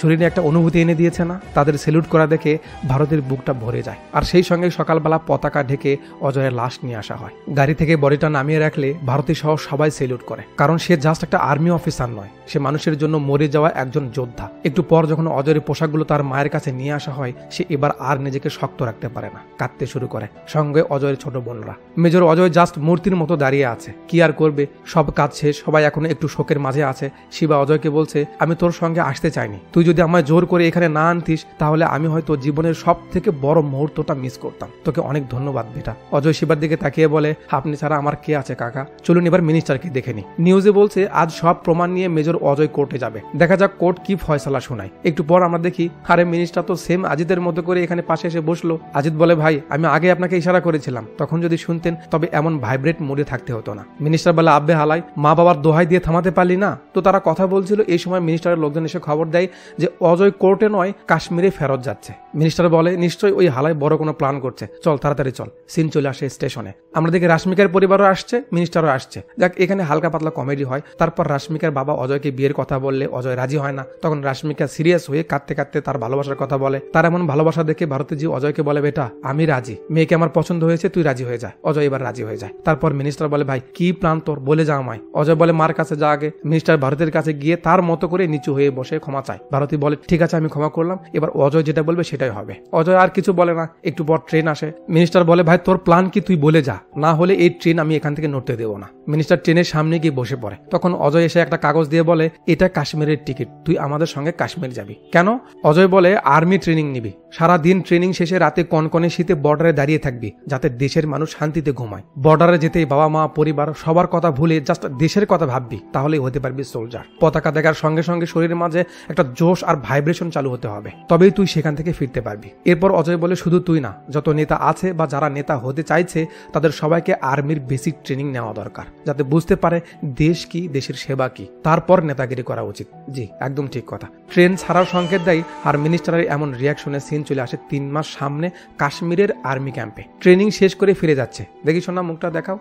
শরীরে একটা অনুভূতি এনে দিয়েছে না। তাদের সেলুট করা দেখে ভারতের বুকটা ভরে যায়। আর সেই সঙ্গে সকালবেলা পতাকা ঢেকে অজয়ের লাশ নিয়ে আসা হয়। গাড়ি থেকে বডিটা নামিয়ে রাখলে ভারতী সহ সবাই সেলুট করে, কারণ সে জাস্ট একটা আর্মি অফিসার নয়, সে মানুষের জন্য মরে যাওয়া একজন যোদ্ধা। একটু পর যখন অজয়ের পোশাকগুলো তার মায়ের কাছে নিয়ে আসা হয় সে এবার আর নিজেকে শক্ত রাখতে পারে না, কাঁদতে শুরু করে। সঙ্গে অজয়ের ছোট বোনরা। মেজর অজয় জাস্ট মূর্তির মতো দাঁড়িয়ে আছে। কি আর করবে, সব কাজ শেষ, সবাই এখনো একটু শোকের মাঝে আছে। শিবা অজয়কে বলছে আমি তোর সঙ্গে আসতে চাইনি, তুই যদি আমায় জোর করে এখানে না আনতিস তাহলে আমি হয়তো জীবনের সব থেকে বড় মুহূর্তটা মিস করতাম। তোকে অনেক ধন্যবাদ বেটা। অজয় শিবার দিকে তাকিয়ে বলে আপনি ছাড়া আমার কে আছে কাকা, চলুন এবার মিনিস্টারকে দেখে নি। নিউজে বলছে আজ সব প্রমাণ নিয়ে মেজর অজয় কোর্টে যাবে, দেখা যাক কোর্ট কি ফয়সালা শোনায়। একটু পর আমরা দেখি আরে মিনিস্টার তো সেম আজিদের মতো করে এখানে পাশে এসে বসলো। আজিদ বলে ভাই আমি আগে আপনাকে ইশারা করেছিলাম, তখন যদি শুনতেন তবে এমন ভাইব্রেট মোডে থাকতে হতো না। মিনিস্টার বলে আব্বে হালাই, মা বাবার দোহাই দিয়ে থামাতে পারলি না। তো তারা কথা বলছিল, এই সময় মিনিস্টারের লোকজন এসে খবর দেয় যে অজয় কোর্টে নয় কাশ্মীরে ফেরত যাচ্ছে। মিনিস্টার বলে নিশ্চয়ই ওই হালাই বড় কোনো প্ল্যান করছে, চল তাড়াতাড়ি চল। সিন চলে আসে স্টেশনে। আমরা দেখি রাশ্মিকার পরিবারও আসছে, মিনিস্টারও আসছে। যাক এখানে হালকা পাতলা কমেডি হয়। তারপর রাশ্মিকার বাবা অজয়কে বিয়ের কথা বললে অজয় রাজি হয় না। তখন রাশ্মিকা সিরিয়াস হয়ে কাঁদতে কাঁদতে তার ভালোবাসার কথা বলে। তার এমন ভালোবাসা দেখে ভারতীজি অজয়কে বলে বেটা আমি রাজি, মেয়েকে আমার পছন্দ হয়েছে, তুই রাজি হয়ে যা। অজয় এবার রাজি হয়ে যায়। তারপর মিনিস্টার বলে ভাই কি প্ল্যান তোর, বলে যা আমায়। অজয় বলে মার কাছে যা আগে। মিনিস্টার ভারতের কাছে গিয়ে তার মতো করে নিচু হয়ে বসে ক্ষমা চায়। ভারতী বলে ঠিক আছে আমি ক্ষমা করলাম, এবার অজয় যেটা বলবে সেটাই হবে। অজয় আর কিছু বলে না। একটু পর ট্রেন আসে। মিনিস্টার বলে ভাই তোর প্ল্যান কি তুই বলে যা, না হলে এই ট্রেন আমি এখান থেকে নড়তে দেবো না। মিনিস্টার ট্রেনের সামনে গিয়ে বসে পড়ে। তখন অজয় এসে একটা কাগজ দিয়ে বলে এটা কাশ্মীরের টিকিট, তুই আমাদের সঙ্গে কাশ্মীর যাবি। কেন? অজয় বলে আর্মি ট্রেনিং নিবি। সারা দিন ট্রেনিং শেষে রাতে কনকনে শীতে বর্ডারে দাঁড়িয়ে থাকবি যাতে দেশের মানুষ শান্তিতে ঘুমায়। বর্ডারে যেতেই বাবা মা পরিবার সবার কথা ভুলে জাস্ট দেশের কথা ভাববি, তাহলেই হতে পারবি সোলজার। পতাকা দেখার সঙ্গে সঙ্গে শরীরের মাঝে একটা জোশ আর ভাইব্রেশন চালু হতে হবে, তবেই তুই সেখান থেকে ফিরতে পারবি। এরপর অজয় বলে, শুধু তুই না, যত নেতা আছে বা যারা নেতা হতে চাইছে তাদের সবাইকে আর্মির বেসিক ট্রেনিং নেওয়া দরকার, যাতে বুঝতে পারে দেশ কি, দেশের সেবা কি, তারপর নেতাগিরি করা উচিত। জি, একদম ঠিক কথা। ট্রেন ছাড়ার সংকেত দেয় আর মিনিস্টারের এমন রিয়াকশনের সিন চলে আসে 3 মাস সামনে কাশ্মীরের আর্মি ক্যাম্পে। ট্রেনিং শেষ করে ফিরে যাচ্ছে। দেখি শোনা, মুখটা দেখাও।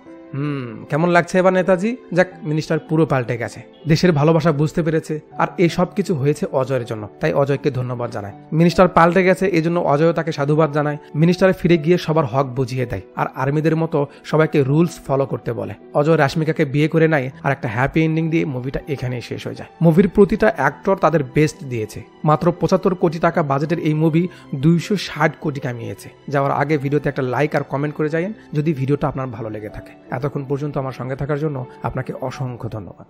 কেমন লাগছে এবার নেতাজি? যাক, মিনিস্টার পুরো পাল্টে গেছে, দেশের ভালোবাসা বুঝতে পেরেছে, আর এই সব কিছু হয়েছে অজয়ের জন্য, তাই অজয়কে ধন্যবাদ জানায়। মিনিস্টার পাল্টে গেছে, এই জন্য অজয় তাকে সাধুবাদ জানায়। মিনিস্টারে ফিরে গিয়ে সবার হক বুঝিয়ে দেয় আর আর্মিদের মতো সবাইকে রুলস ফলো করতে বলে। অজয় রাশ্মিকাকে বিয়ে করে নেয় আর একটা হ্যাপি এন্ডিং দিয়ে মুভিটা এখানেই শেষ হয়ে যায়। মুভির প্রতিটা অ্যাক্টর তাদের বেস্ট দিয়েছে। মাত্র 75 কোটি টাকা বাজেটের এই মুভি 260 কোটি কামিয়েছে। যাওয়ার আগে ভিডিওতে একটা লাইক আর কমেন্ট করে যাবেন যদি ভিডিওটা আপনার ভালো লেগে থাকে। এতক্ষণ পর্যন্ত আমার সঙ্গে থাকার জন্য আপনাকে অসংখ্য ধন্যবাদ।